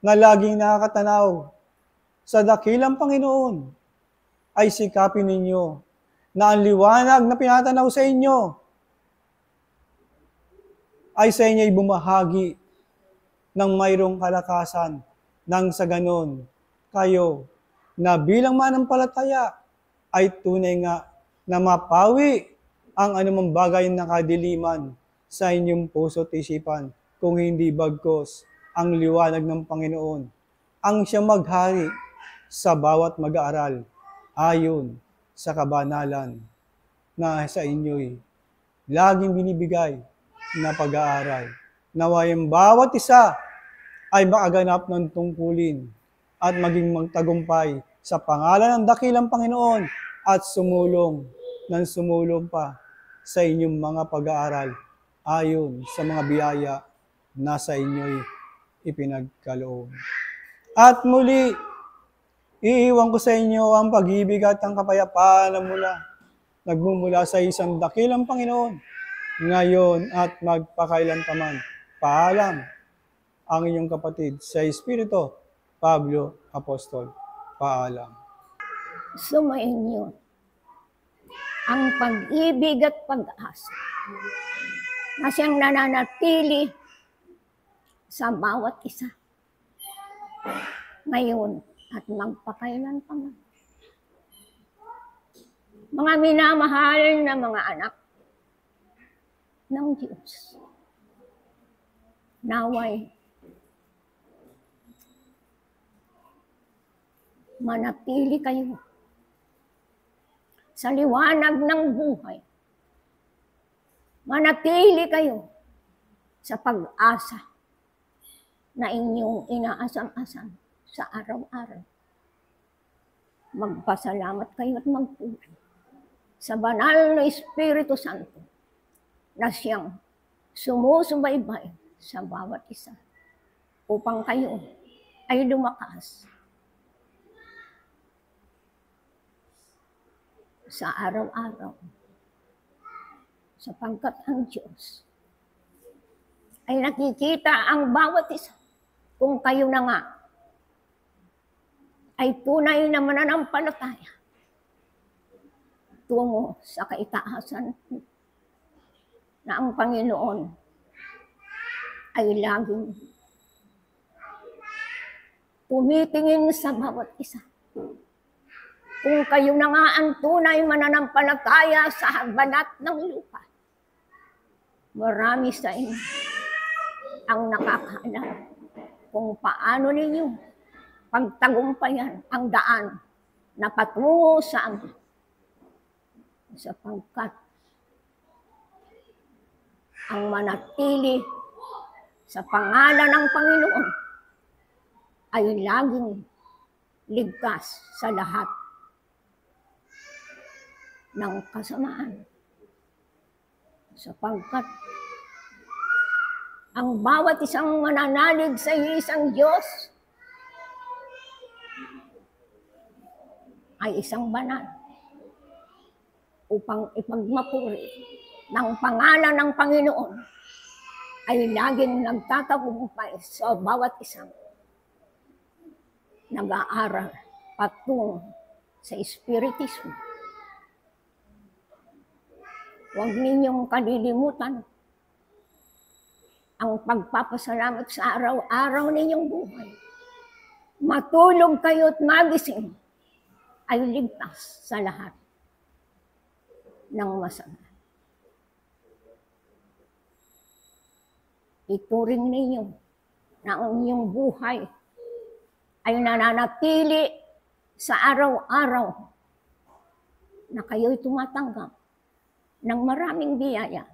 na laging nakakatanaw sa dakilang Panginoon, ay sikapin ninyo na ang liwanag na pinatanaw sa inyo ay sa inyo'y bumahagi ng mayroong kalakasan nang sa ganon kayo na bilang manampalataya ay tunay nga na mapawi ang anumang bagay na kadiliman sa inyong puso at isipan kung hindi bagkos ang liwanag ng Panginoon ang siya maghari sa bawat mag-aaral ayon sa kabanalan na sa inyo'y laging binibigay na pag-aaral. Naway ang bawat isa ay makaganap ng tungkulin at maging magtagumpay sa pangalan ng dakilang Panginoon at sumulong pa sa inyong mga pag-aaral ayon sa mga biyaya na sa inyo'y ipinagkaloob. At muli, iiwan ko sa inyo ang pag-ibig at ang kapayapaan na nagmumula sa isang dakilang Panginoon, ngayon at magpakailanpaman. Paalam ang inyong kapatid sa Espiritu, Pablo Apostol. Paalam. Sumainyo ang pag-ibig at pag-asa na siyang nananatili sa bawat isa. Ngayon at magpakailan pa man. Mga minamahal na mga anak ng Diyos, naway manatili kayo sa liwanag ng buhay. Manatili kayo sa pag-asa na inyong inaasam-asam sa araw-araw. Magpasalamat kayo at magpuri sa banal na Espiritu Santo na siyang sumusubaybay sa bawat isa upang kayo ay lumakas sa araw-araw, sapagkat ang Diyos ay nakikita ang bawat isa kung kayo na nga ay tunay na mananampalataya tungo sa kaitaasan na ang Panginoon ay laging tumitingin sa bawat isa. Kung kayo na nga ang tunay mananampalataya sa balat ng lupa, marami sa inyo ang nakakaalam kung paano ninyo pagtagumpayan ang daan na patungo sa Ama. Sapagkat ang manatili sa pangalan ng Panginoon ay laging ligtas sa lahat ng kasamaan. Sapagkat ang bawat isang mananalig sa isang Diyos ay isang banal upang ipagmapuri ng pangalan ng Panginoon ay laging nagtatagumpay sa bawat isang nag-aaral patungo sa Espiritismo. Huwag ninyong kalilimutan ang pagpapasalamat sa araw-araw ninyong buhay. Matulog kayo't magising ay ligtas sa lahat ng masama. Ituring ninyo na ang inyong buhay ay nananatili sa araw-araw na kayo'y tumatanggap ng maraming biyaya.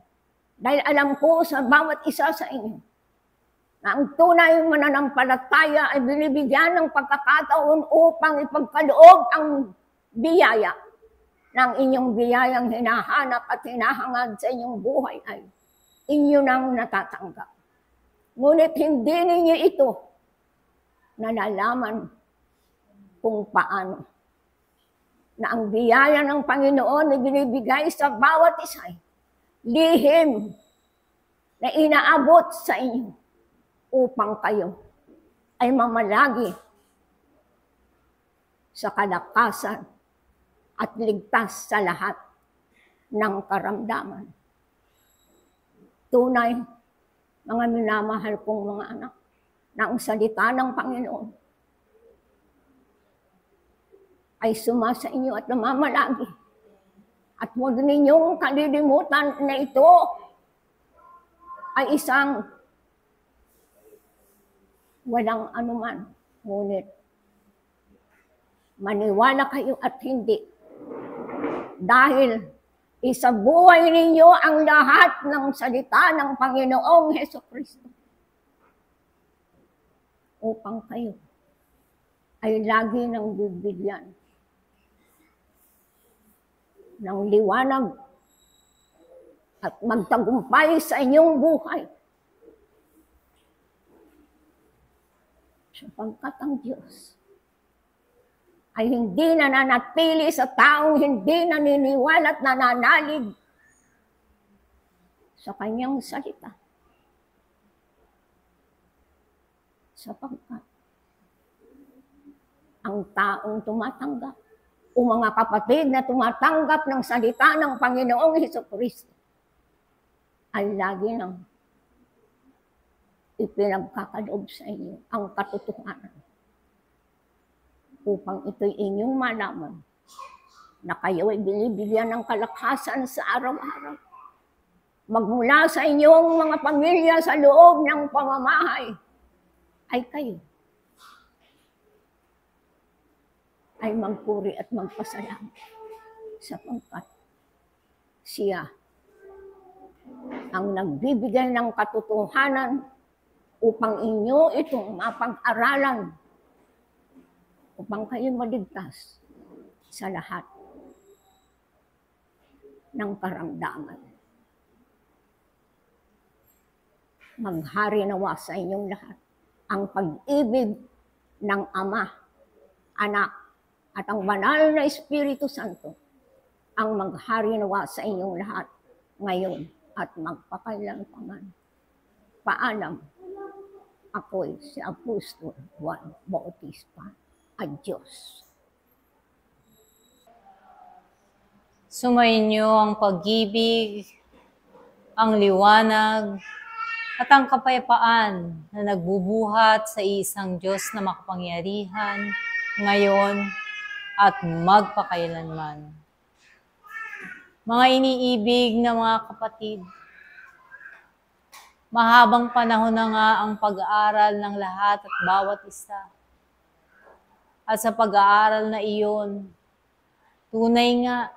Dahil alam ko sa bawat isa sa inyo na ang tunay mananampalataya ay binibigyan ng pagkakataon upang ipagkaloob ang biyaya ng inyong biyayang hinahanap at hinahangad sa inyong buhay ay inyo nang natatanggap. Ngunit hindi ninyo ito nalalaman kung paano na ang biyaya ng Panginoon na binibigay sa bawat isa lihim na inaabot sa inyo upang kayo ay mamalagi sa kalakasan at ligtas sa lahat ng karamdaman. Tunay, mga minamahal kong mga anak, na ang salita ng Panginoon ay sumasa inyo at namamalagi. At huwag ninyong kalilimutan na ito ay isang walang anuman. Ngunit maniwala kayo at hindi. Dahil isabuhay ninyo ang lahat ng salita ng Panginoong Hesukristo upang kayo ay lagi nang bibigyan ng liwanag at magtagumpay sa inyong buhay. Sapagkat ang Diyos ay hindi nananatili sa taong hindi naniniwala at nananalig sa kanyang salita. Sapagkat ang taong tumatanggap o mga kapatid na tumatanggap ng salita ng Panginoong Hesukristo ay lagi nang ipinagkakaloob sa inyo ang katotohanan upang ito'y inyong malaman na kayo ay binibigyan ng kalakasan sa araw-araw. Magmula sa inyong mga pamilya sa loob ng pamamahay ay kayo ay magpuri at magpasalamat sapagkat siya ang nagbibigay ng katotohanan upang inyo itong mapag-aralan upang kayo maligtas sa lahat ng karamdaman. Maghari nawa sa inyong lahat ang pag-ibig ng Ama, Anak, at ang banal na Espiritu Santo ang maghari nawa sa inyong lahat ngayon at magpakailanpaman. Paalam, ako'y si Apostol Juan Bautista. Adios. Sumainyo ang pag-ibig, ang liwanag, at ang kapayapaan na nagbubuhat sa isang Diyos na makapangyarihan, ngayon at magpakailanman. Mga iniibig na mga kapatid, mahabang panahon na nga ang pag-aaral ng lahat at bawat isa. At sa pag-aaral na iyon, tunay nga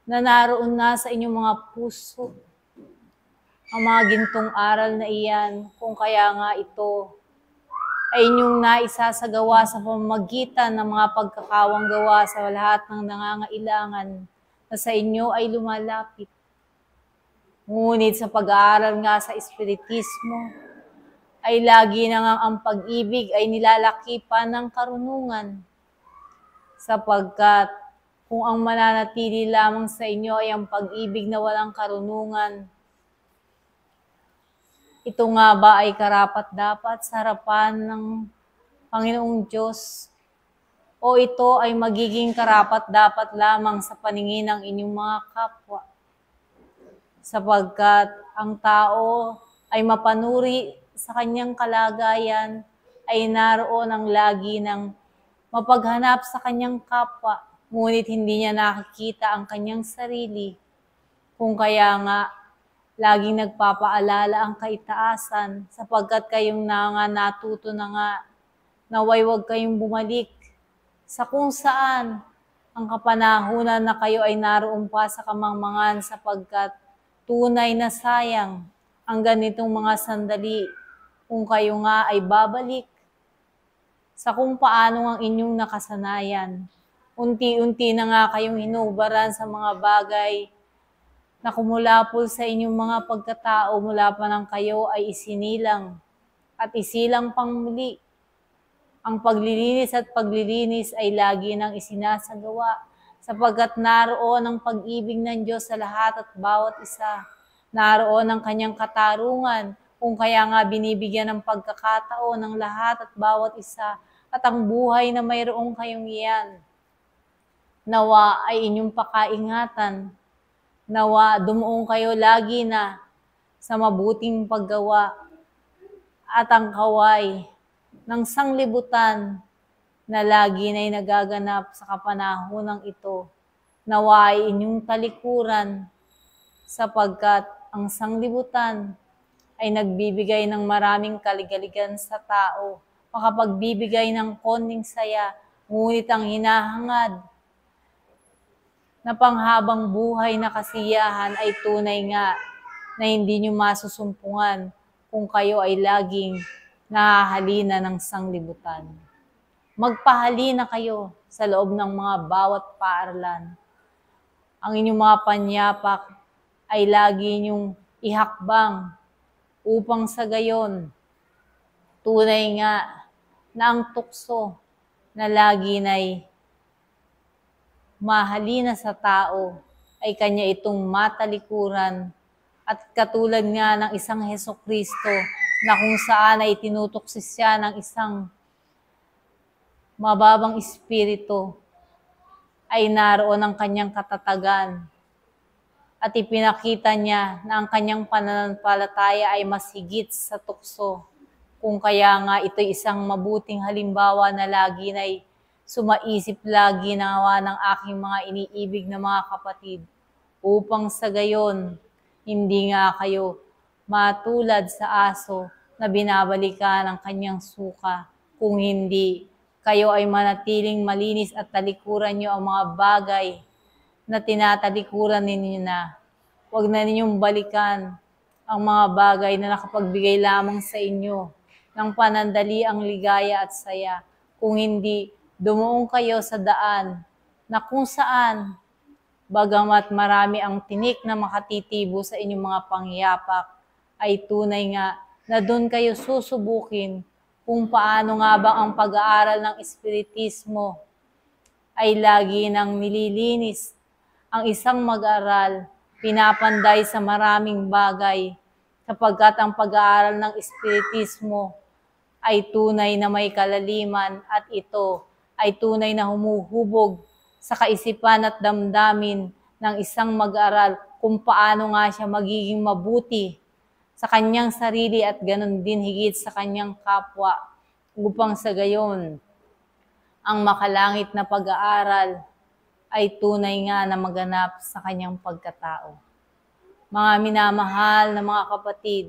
na naroon na sa inyong mga puso ang mga gintong aral na iyan, kung kaya nga ito ay inyong naisasagawa sa pamamagitan ng mga pagkakawang gawa sa lahat ng nangangailangan na sa inyo ay lumalapit. Ngunit sa pag-aaral nga sa Espiritismo, ay lagi na nga ang pag-ibig ay nilalakipan ng karunungan. Sapagkat kung ang mananatili lamang sa inyo ay ang pag-ibig na walang karunungan, ito nga ba ay karapat-dapat sa harapan ng Panginoong Diyos? O ito ay magiging karapat-dapat lamang sa paningin ng inyong mga kapwa? Sapagkat ang tao ay mapanuri sa kanyang kalagayan, ay naroon ang lagi ng mapaghanap sa kanyang kapwa, ngunit hindi niya nakikita ang kanyang sarili. Kung kaya nga, laging nagpapaalala ang kaitaasan, sapagkat kayong nga natuto na nga, naway wag kayong bumalik sa kung saan ang kapanahunan na kayo ay naroon pa sa kamangmangan, sapagkat tunay na sayang ang ganitong mga sandali kung kayo nga ay babalik sa kung paano ang inyong nakasanayan. Unti-unti na nga kayong hinubaran sa mga bagay na kumulapol sa inyong mga pagkatao mula pa nang kayo ay isinilang at isilang pang muli. Ang paglilinis at paglilinis ay lagi nang isinasagawa sapagkat naroon ang pag-ibig ng Diyos sa lahat at bawat isa. Naroon ang kanyang katarungan kung kaya nga binibigyan ng pagkakataon ng lahat at bawat isa at ang buhay na mayroong kayong iyan. Nawa ay inyong pakaingatan. Nawa dumuong kayo lagi na sa mabuting paggawa at ang kaway ng sanglibutan na lagi na'y nagaganap sa kapanahonang ito. Nawa ay inyong talikuran sapagkat ang sanglibutan ay nagbibigay ng maraming kaligaligan sa tao, makapagbibigay ng konting saya, ngunit ang hinahangad na panghabang buhay na kasiyahan ay tunay nga na hindi nyo masusumpungan kung kayo ay laging nahahalina ng sanglibutan. Magpahalina kayo sa loob ng mga bawat paaralan. Ang inyong mga panyapak ay lagi nyong ihakbang upang sa gayon tunay nga na ang tukso na lagi na'y mahalina sa tao ay kanya itong matalikuran at katulad nga ng isang Hesukristo na kung saan ay tinutoksis siya ng isang mababang espiritu ay naroon ang kanyang katatagan at ipinakita niya na ang kanyang pananampalataya ay mas higit sa tukso. Kung kaya nga ito'y isang mabuting halimbawa na lagi na'y sumaisip lagi nawa ng aking mga iniibig na mga kapatid, upang sa gayon, hindi nga kayo matulad sa aso na binabalikan ng kanyang suka. Kung hindi, kayo ay manatiling malinis at talikuran niyo ang mga bagay na tinatalikuran ninyo na. Huwag na ninyong balikan ang mga bagay na nakapagbigay lamang sa inyo ng panandaliang ligaya at saya. Kung hindi, dumuong kayo sa daan na kung saan, bagamat marami ang tinik na makatitibo sa inyong mga pangyapak, ay tunay nga na doon kayo susubukin kung paano nga ba ang pag-aaral ng Espiritismo ay lagi nang nililinis ang isang mag-aral, pinapanday sa maraming bagay, sapagkat ang pag-aaral ng Espiritismo ay tunay na may kalaliman at ito ay tunay na humuhubog sa kaisipan at damdamin ng isang mag-aral kung paano nga siya magiging mabuti sa kanyang sarili at ganon din higit sa kanyang kapwa, upang sa gayon ang makalangit na pag-aaral ay tunay nga na maganap sa kanyang pagkatao. Mga minamahal na mga kapatid,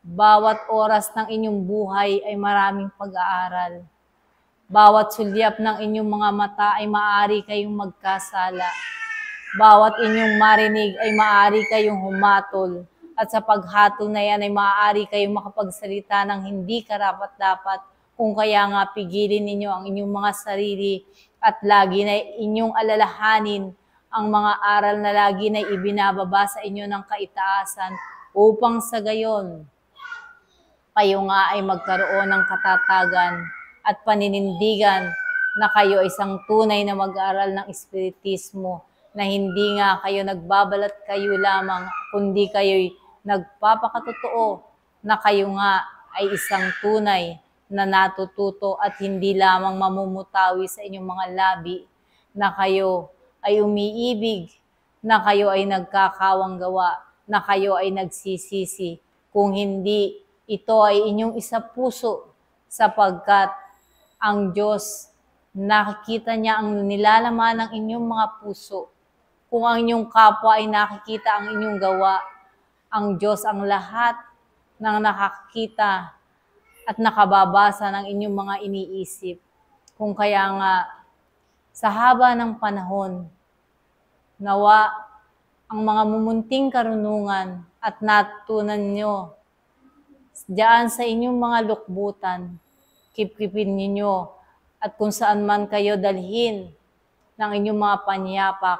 bawat oras ng inyong buhay ay maraming pag-aaral. Bawat sulyap ng inyong mga mata ay maaari kayong magkasala. Bawat inyong marinig ay maaari kayong humatol. At sa paghatol na yan ay maaari kayong makapagsalita ng hindi karapat-dapat, kung kaya nga pigilin ninyo ang inyong mga sarili at lagi na inyong alalahanin ang mga aral na lagi na ibinababa sa inyo ng kaitaasan, upang sa gayon kayo nga ay magkaroon ng katatagan at paninindigan na kayo ay isang tunay na mag-aaral ng Espiritismo, na hindi nga kayo nagbabalat kayo lamang, kundi kayo'y nagpapakatotoo na kayo nga ay isang tunay na natututo at hindi lamang mamumutawi sa inyong mga labi, na kayo ay umiibig, na kayo ay nagkakawang gawa, na kayo ay nagsisisi. Kung hindi, ito ay inyong isa puso, sapagkat ang Diyos, nakikita niya ang nilalaman ng inyong mga puso. Kung ang inyong kapwa ay nakikita ang inyong gawa, ang Diyos ang lahat ng nakakita at nakababasa ng inyong mga iniisip. Kung kaya nga, sa haba ng panahon, nawa ang mga mumunting karunungan at natutunan nyo diyan sa inyong mga lukbutan, kipkipin ninyo at kung saan man kayo dalhin ng inyong mga panyapak,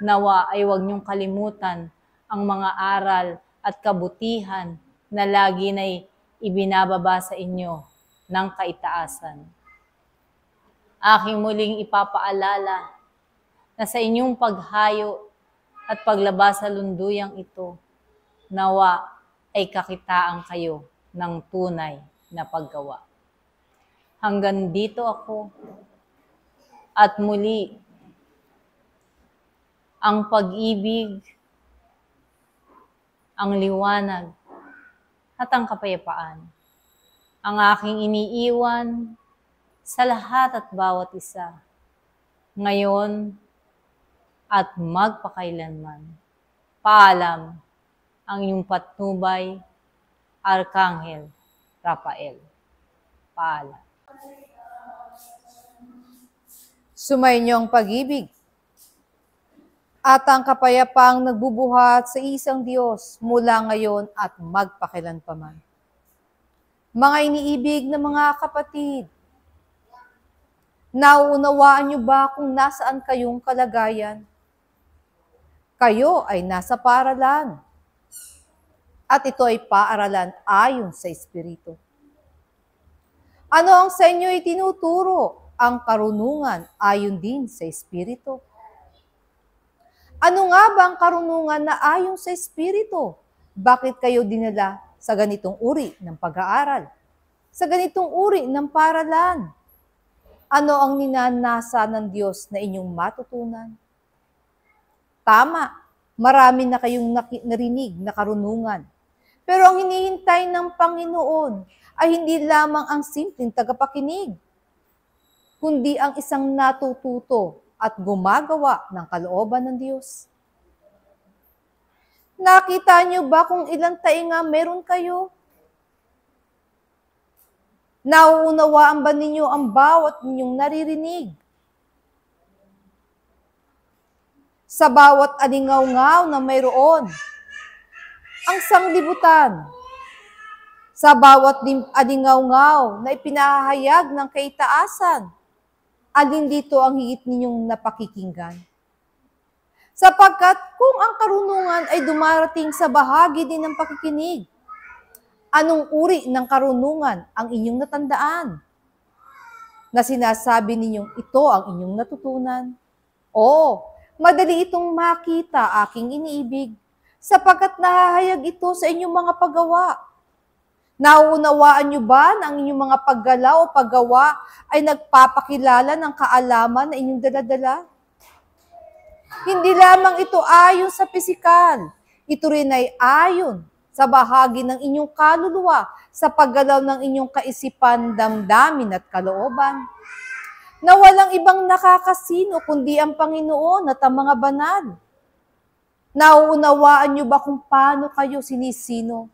nawa ay huwag niyong kalimutan ang mga aral at kabutihan na lagi na ibinababa sa inyo ng kaitaasan. Aking muling ipapaalala na sa inyong paghayo at paglabas sa lunduyang ito, nawa ay kakitaan kayo ng tunay na paggawa. Hanggang dito ako, at muli, ang pag-ibig, ang liwanag, at ang kapayapaan, ang aking iniiwan sa lahat at bawat isa, ngayon at magpakailanman. Paalam, ang iyong patnubay, Arkanghel Rafael. Paalam. Sumainyo ang pag-ibig at ang kapayapaang nagbubuhat sa isang Diyos mula ngayon at magpakilanpaman. Mga iniibig na mga kapatid, nauunawaan niyo ba kung nasaan kayong kalagayan? Kayo ay nasa paaralan. At ito ay paaralan ayon sa Espiritu. Ano ang sa inyo ay tinuturo? Ang karunungan ayon din sa Espiritu. Ano nga ba ang karunungan na ayon sa Espiritu? Bakit kayo dinala sa ganitong uri ng pag-aaral? Sa ganitong uri ng paaralan? Ano ang ninanasa ng Diyos na inyong matutunan? Tama, Marami na kayong narinig na karunungan. Pero ang hinihintay ng Panginoon ay hindi lamang ang simpleng tagapakinig, kundi ang isang natututo at gumagawa ng kalooban ng Diyos. Nakita niyo ba kung ilang tainga meron kayo? Nauunawaan ba ninyo ang bawat ninyong naririnig? Sa bawat alingaw-ngaw na mayroon, ang sanglibutan. Sa bawat alingaw-ngaw na ipinahayag ng kaitaasan, alin dito ang higit ninyong napakikinggan? Sapagkat kung ang karunungan ay dumarating sa bahagi din ng pakikinig, anong uri ng karunungan ang inyong natandaan? Na sinasabi ninyong ito ang inyong natutunan? Oo, madali itong makita, aking iniibig, sapagkat nahahayag ito sa inyong mga paggawa. Nauunawaan niyo ba na ang inyong mga paggalaw o paggawa ay nagpapakilala ng kaalaman na inyong daladala? Hindi lamang ito ayon sa pisikal, ito rin ay ayon sa bahagi ng inyong kaluluwa, sa paggalaw ng inyong kaisipan, damdamin at kalooban, na walang ibang nakakasino kundi ang Panginoon at ang mga banal. Nauunawaan niyo ba kung paano kayo sinisino?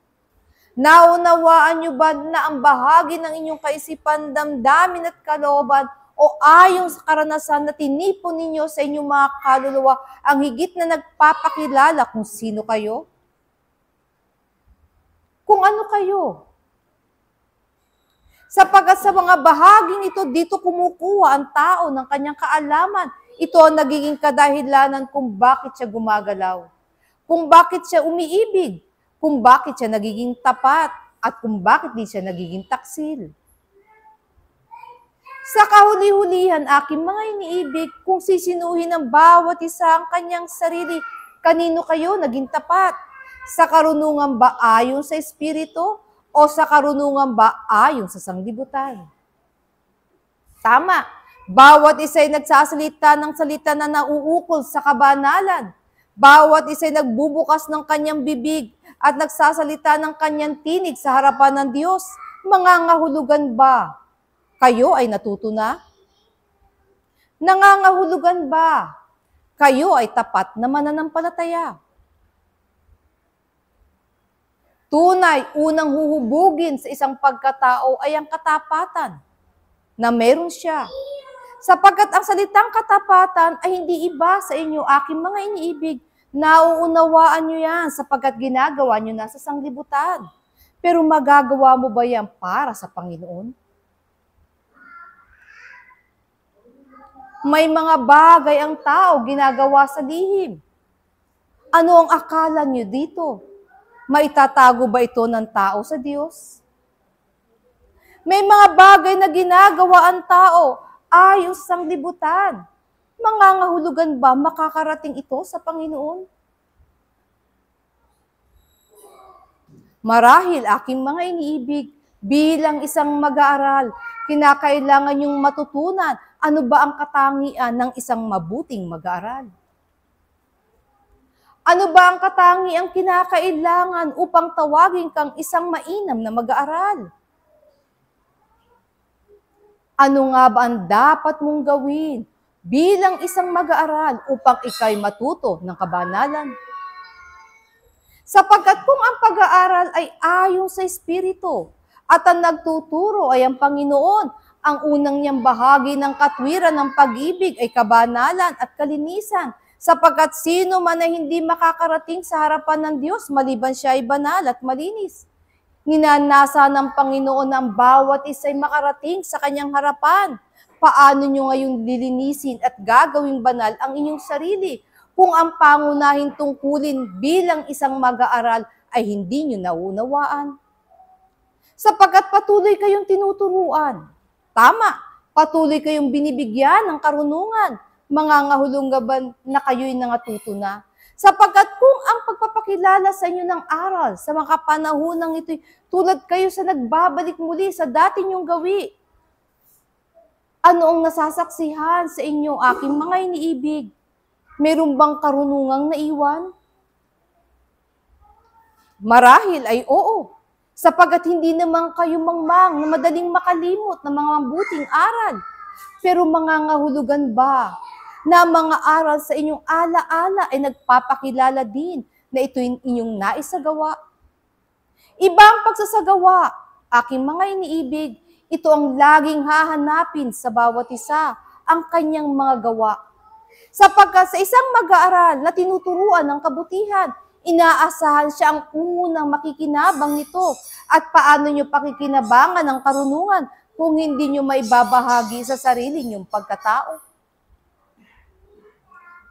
Naunawaan niyo ba na ang bahagi ng inyong kaisipan, damdamin at kalooban o ayon sa karanasan na tinipon ninyo sa inyong mga kaluluwa ang higit na nagpapakilala kung sino kayo? Kung ano kayo? Sapagkat sa mga bahaging ito, dito kumukuha ang tao ng kanyang kaalaman. Ito ang nagiging kadahilanan kung bakit siya gumagalaw, kung bakit siya umiibig, kung bakit siya nagiging tapat, at kung bakit di siya nagiging taksil. Sa kahuli-hulihan, aking mga iniibig, kung sisinuhin ng bawat isa ang kanyang sarili, kanino kayo naging tapat? Sa karunungan ba ayon sa Espiritu o sa karunungan ba ayon sa sanglibutan? Tama, bawat isa ay nagsasalita ng salita na nauukol sa kabanalan. Bawat isa ay nagbubukas ng kanyang bibig at nagsasalita ng kanyang tinig sa harapan ng Diyos. Mangangahulugan ba kayo ay natuto na? Nangangahulugan ba kayo ay tapat na mananampalataya? Tunay, unang huhubugin sa isang pagkatao ay ang katapatan na meron siya. Sapagkat ang salitang katapatan ay hindi iba sa inyo, aking mga iniibig. Nauunawaan nyo yan sapagkat ginagawa nyo na sa sanglibutan. Pero magagawa mo ba yan para sa Panginoon? May mga bagay ang tao ginagawa sa lihim. Ano ang akala nyo dito? Maitatago ba ito ng tao sa Diyos? May mga bagay na ginagawa ang tao ayon sa sanglibutan. Mangangahulugan ba makakarating ito sa Panginoon? Marahil, aking mga iniibig, bilang isang mag-aaral, kinakailangan yung matutunan ano ba ang katangian ng isang mabuting mag-aaral. Ano ba ang katangiang kinakailangan upang tawagin kang isang mainam na mag-aaral? Ano nga ba ang dapat mong gawin bilang isang mag-aaral upang ikay matuto ng kabanalan? Sapagkat kung ang pag-aaral ay ayon sa Espiritu at ang nagtuturo ay ang Panginoon, ang unang niyang bahagi ng katwiran ng pag-ibig ay kabanalan at kalinisan. Sapagkat sino man ay hindi makakarating sa harapan ng Diyos maliban siya ay banal at malinis. Ninanasa ng Panginoon ang bawat isa ay makarating sa kanyang harapan. Paano nyo ngayong lilinisin at gagawing banal ang inyong sarili kung ang pangunahing tungkulin bilang isang mag-aaral ay hindi nyo nauunawaan? Sapagkat patuloy kayong tinuturuan. Tama, patuloy kayong binibigyan ng karunungan. Mangangahulugan ba na kayo'y nangatuto na? Sapagkat kung ang pagpapakilala sa inyo ng aral sa mga panahonang ito'y tulad kayo sa nagbabalik muli sa dati niyong gawi, ano ang nasasaksihan sa inyo, aking mga iniibig? Meron bang karunungang naiwan? Marahil ay oo, sapagat hindi naman kayo mangmang na madaling makalimot ng mga mabuting aral. Pero mangangahulugan ba na mga aral sa inyong alaala ay nagpapakilala din na ito inyong naisagawa? Iba ang pagsasagawa, aking mga iniibig, ito ang laging hahanapin sa bawat isa, ang kanyang mga gawa. Sapagkat sa isang mag-aaral na tinuturuan ng kabutihan, inaasahan siya ang unang makikinabang nito at paano nyo pakikinabangan ang karunungan kung hindi nyo maibabahagi sa sarili nyong pagkatao.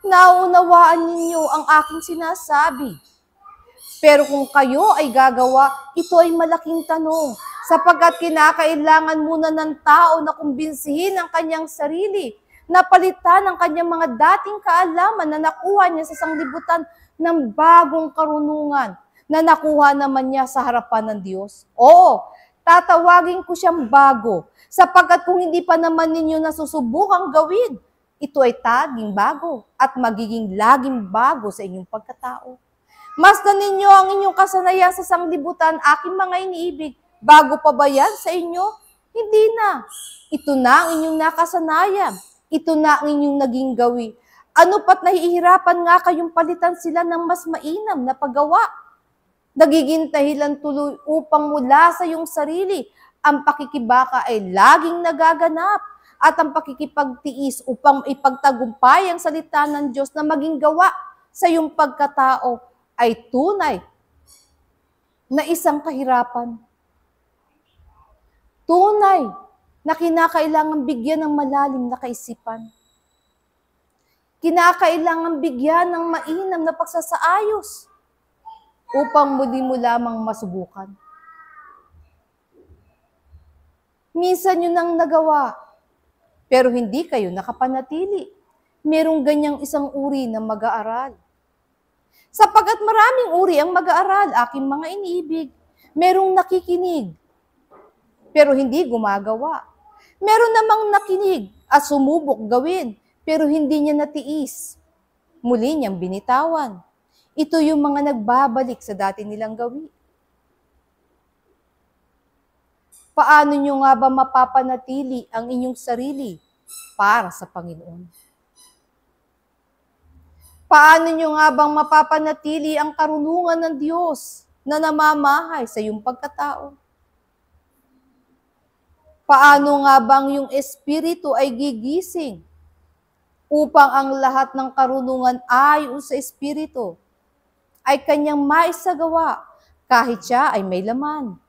Naunawaan ninyo ang aking sinasabi. Pero kung kayo ay gagawa, ito ay malaking tanong, sapagkat kinakailangan muna ng tao na kumbinsihin ang kanyang sarili, na palitan ang kanyang mga dating kaalaman na nakuha niya sa sanglibutan ng bagong karunungan na nakuha naman niya sa harapan ng Diyos. Oo, tatawagin ko siyang bago, sapagkat kung hindi pa naman ninyo nasusubukang gawin, ito ay taging bago at magiging laging bago sa inyong pagkatao. Masdan ninyo ang inyong kasanayan sa sanglibutan, aking mga iniibig. Bago pa ba yan sa inyo? Hindi na. Ito na ang inyong nakasanayan. Ito na ang inyong naging gawi. Ano pat nahihirapan nga kayong palitan sila ng mas mainam na paggawa? Nagiging dahilan tuloy upang mula sa iyong sarili, ang pakikibaka ay laging nagaganap at ang pakikipagtiis upang ipagtagumpay ang salita ng Diyos na maging gawa sa iyong pagkatao ay tunay na isang kahirapan. Tunay na kinakailangan bigyan ng malalim na kaisipan. Kinakailangan bigyan ng mainam na pagsasaayos upang muli mo lamang masubukan. Minsan yun ang nagawa, pero hindi kayo nakapanatili. Merong ganyang isang uri ng mag-aaral. Sapagkat maraming uri ang mag-aaral, aking mga iniibig. Merong nakikinig, pero hindi gumagawa. Meron namang nakinig at sumubok gawin, pero hindi niya natiis. Muli niyang binitawan. Ito yung mga nagbabalik sa dati nilang gawi. Paano niyo nga ba mapapanatili ang inyong sarili para sa Panginoon? Paano nyo nga bang mapapanatili ang karunungan ng Diyos na namamahay sa iyong pagkatao? Paano nga bang yung Espiritu ay gigising upang ang lahat ng karunungan ayon sa Espiritu ay kanyang maisagawa kahit siya ay may laman?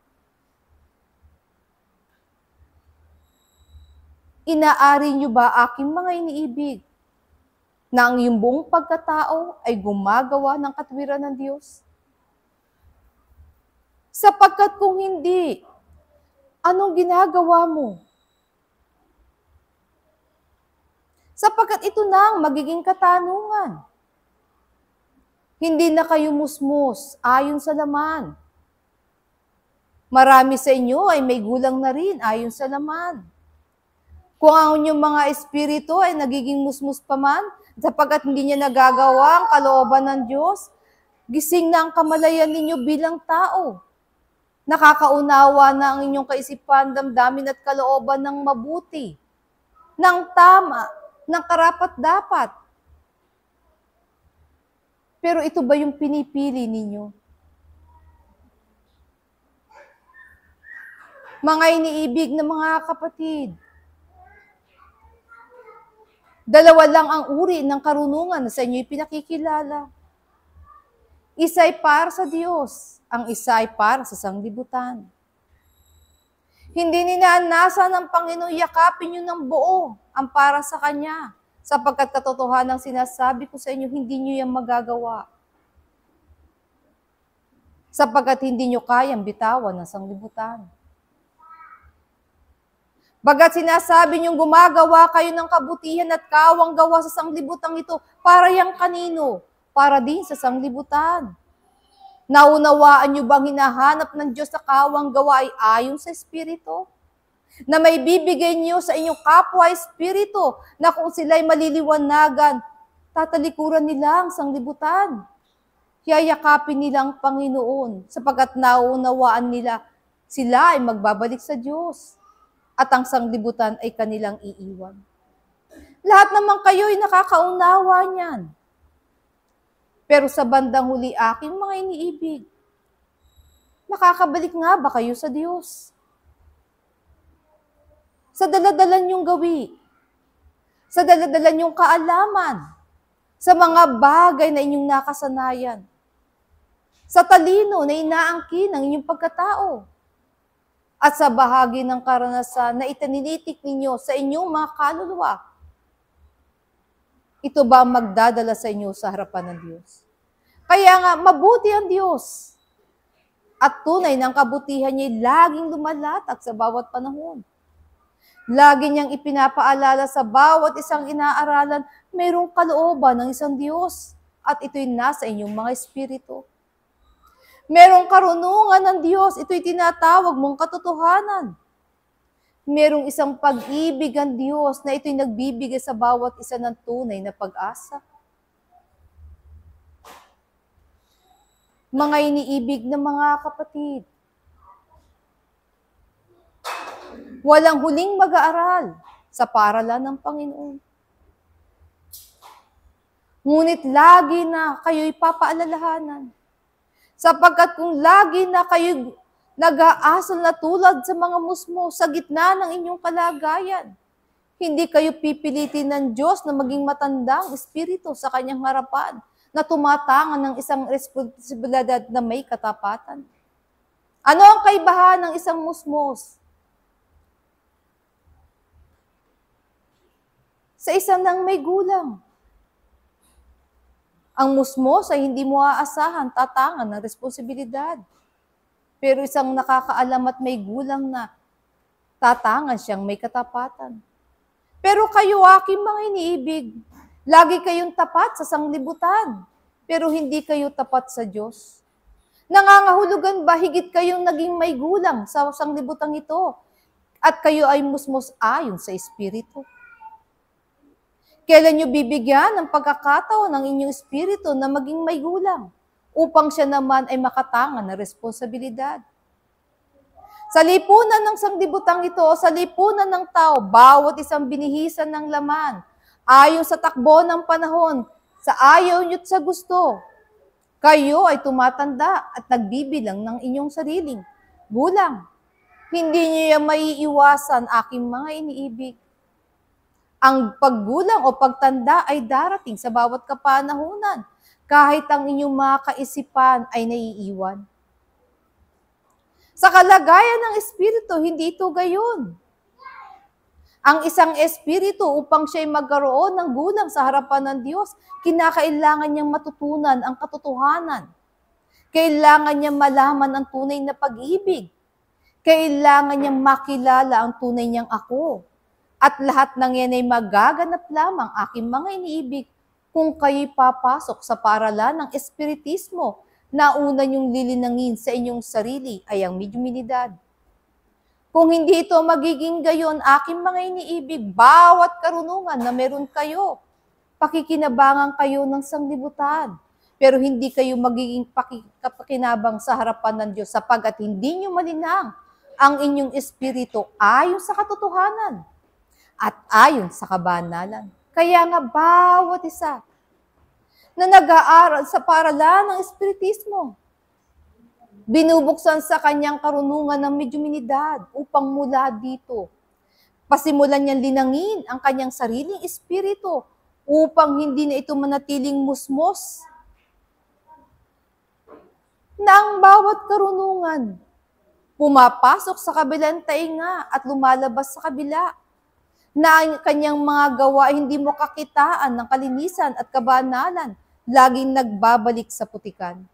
Inaari nyo ba, aking mga iniibig, na ang iyong buong pagkatao ay gumagawa ng katwiran ng Diyos? Sapagkat kung hindi, anong ginagawa mo? Sapagkat ito na ang magiging katanungan. Hindi na kayo musmus ayon sa laman. Marami sa inyo ay may gulang na rin ayon sa laman. Kung ang inyong mga espiritu ay nagiging musmus pa man, sapagkat hindi niya nagagawa ang kalooban ng Diyos, gising na ang kamalayan ninyo bilang tao. Nakakaunawa na ang inyong kaisipan, damdamin at kalooban ng mabuti, ng tama, ng karapat-dapat. Pero ito ba yung pinipili ninyo? Mga iniibig na mga kapatid, dalawa lang ang uri ng karunungan na sa inyo ipinakikilala. Isa ay para sa Diyos, ang isa ay para sa sanglibutan. Hindi ninanasan ng Panginoon yakapin nyo ng buo ang para sa Kanya, sapagkat katotohanan ang sinasabi ko sa inyo, hindi nyo yan magagawa. Sapagkat hindi nyo kayang bitawan ng sanglibutan. Bagat sinasabi niyong gumagawa kayo ng kabutihan at kawang gawa sa sanglibutang ito, para yang kanino? Para din sa sanglibutan. Naunawaan niyo bang hinahanap ng Diyos sa kawang gawa ay ayon sa Espiritu? Na may bibigay niyo sa inyong kapwa Espiritu, na kung sila'y maliliwanagan, tatalikuran nila ang sanglibutan. Yayakapin nila ang Panginoon sapagkat nauunawaan nila sila ay magbabalik sa Diyos at ang sanglibutan ay kanilang iiwan. Lahat naman kayo ay nakakaunawa niyan. Pero sa bandang huli, aking mga iniibig, makakabalik nga ba kayo sa Diyos? Sa daladalan niyong gawi, sa daladalan niyong kaalaman, sa mga bagay na inyong nakasanayan, sa talino na inaangkin ng inyong pagkatao, at sa bahagi ng karanasan na itininitik ninyo sa inyong mga kaluluwa, ito ba ang magdadala sa inyo sa harapan ng Diyos? Kaya nga, mabuti ang Diyos. At tunay ng kabutihan niya laging lumalatag sa bawat panahon. Lagi niyang ipinapaalala sa bawat isang inaaralan, mayroong kalooban ng isang Diyos. At ito'y nasa inyong mga espiritu. Merong karunungan ng Diyos, ito'y tinatawag mong katotohanan. Merong isang pag-ibig ang Diyos na ito'y nagbibigay sa bawat isa ng tunay na pag-asa. Mga iniibig na mga kapatid, walang huling mag-aaral sa paaralan ng Panginoon. Ngunit lagi na kayo'y papaalalahanan. Sapagkat kung lagi na kayo nag-aasal na tulad sa mga musmo sa gitna ng inyong kalagayan, hindi kayo pipilitin ng Diyos na maging matandang espiritu sa kanyang harapan na tumatangan ng isang responsibilidad na may katapatan. Ano ang kaibahan ng isang musmos sa isang nang may gulang? Ang musmos ay hindi mo aasahan, tatangan ng responsibilidad. Pero isang nakakaalam at may gulang na, tatangan siyang may katapatan. Pero kayo, aking mga iniibig, lagi kayong tapat sa sanglibutan, pero hindi kayo tapat sa Diyos. Nangangahulugan ba higit kayong naging may gulang sa sanglibutang ito, at kayo ay musmos ayon sa Espiritu? Kailan nyo bibigyan ng pagkakataon ng inyong espiritu na maging may gulang upang siya naman ay makatangan ng responsibilidad? Sa lipunan ng sanglibutang ito, sa lipunan ng tao, bawat isang binihisan ng laman, ayon sa takbo ng panahon, sa ayaw nyo't sa gusto, kayo ay tumatanda at nagbibilang ng inyong sariling gulang. Hindi nyo yan maiiwasan, aking mga iniibig. Ang paggulang o pagtanda ay darating sa bawat kapanahunan, kahit ang inyong mga kaisipan ay naiiwan. Sa kalagayan ng espiritu, hindi ito gayon. Ang isang espiritu upang siya'y magkaroon ng gulang sa harapan ng Diyos, kinakailangan niyang matutunan ang katotohanan. Kailangan niyang malaman ang tunay na pag-ibig. Kailangan niyang makilala ang tunay niyang ako. At lahat ng yan ay magaganap lamang, aking mga iniibig, kung kayo'y papasok sa paaralan ng espiritismo na una niyong lilinangin sa inyong sarili ay ang medyuminidad. Kung hindi ito magiging gayon, aking mga iniibig, bawat karunungan na meron kayo, pakikinabangan kayo ng sanglibutan, pero hindi kayo magiging pakinabang sa harapan ng Diyos sapagkat hindi niyo malinang ang inyong espiritu ayon sa katotohanan at ayon sa kabanalan. Kaya nga bawat isa na nag-aaral sa paaralan ng espiritismo, binubuksan sa kanyang karunungan ng medyuminidad upang mula dito, pasimulan niyang linangin ang kanyang sariling espiritu upang hindi na ito manatiling musmos na ang bawat karunungan pumapasok sa kabilang tainga at lumalabas sa kabila, na ang kanyang mga gawa hindi mo kakitaan ng kalinisan at kabanalan, laging nagbabalik sa putikan.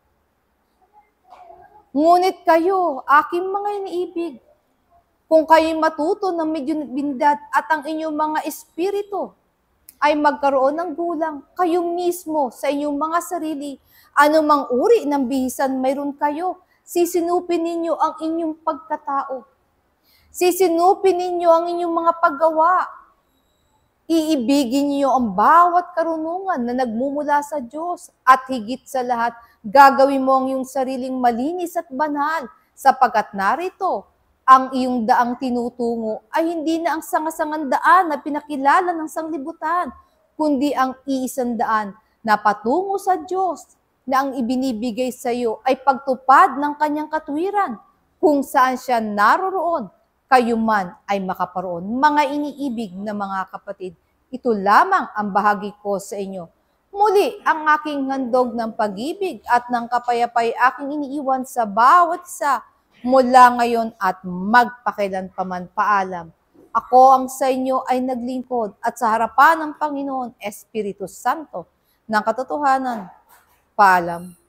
Ngunit kayo, aking mga iniibig, kung kayo'y matuto ng medyuminidad at ang inyong mga espiritu ay magkaroon ng gulang, kayo mismo sa inyong mga sarili, anumang uri ng bihisan mayroon kayo, sisinupin ninyo ang inyong pagkatao. Sisinupin ninyo ang inyong mga paggawa. Iibigin niyo ang bawat karunungan na nagmumula sa Diyos at higit sa lahat, Gagawin mo ang iyong sariling malinis at banal, sapagkat narito, ang iyong daang tinutungo ay hindi na ang sangasangang daan na pinakilala ng sanglibutan, kundi ang iisang daan na patungo sa Diyos, na ang ibinibigay sa iyo ay pagtupad ng kanyang katwiran, kung saan siya naroroon, kayo man ay makaparoon. Mga iniibig na mga kapatid, ito lamang ang bahagi ko sa inyo. Muli, ang aking handog ng pag-ibig at ng kapayapay aking iniiwan sa bawat isa, mula ngayon at magpakailanpaman. Paalam. Ako ang sa inyo ay naglingkod at sa harapan ng Panginoon, Espiritu Santo, ng katotohanan. Paalam.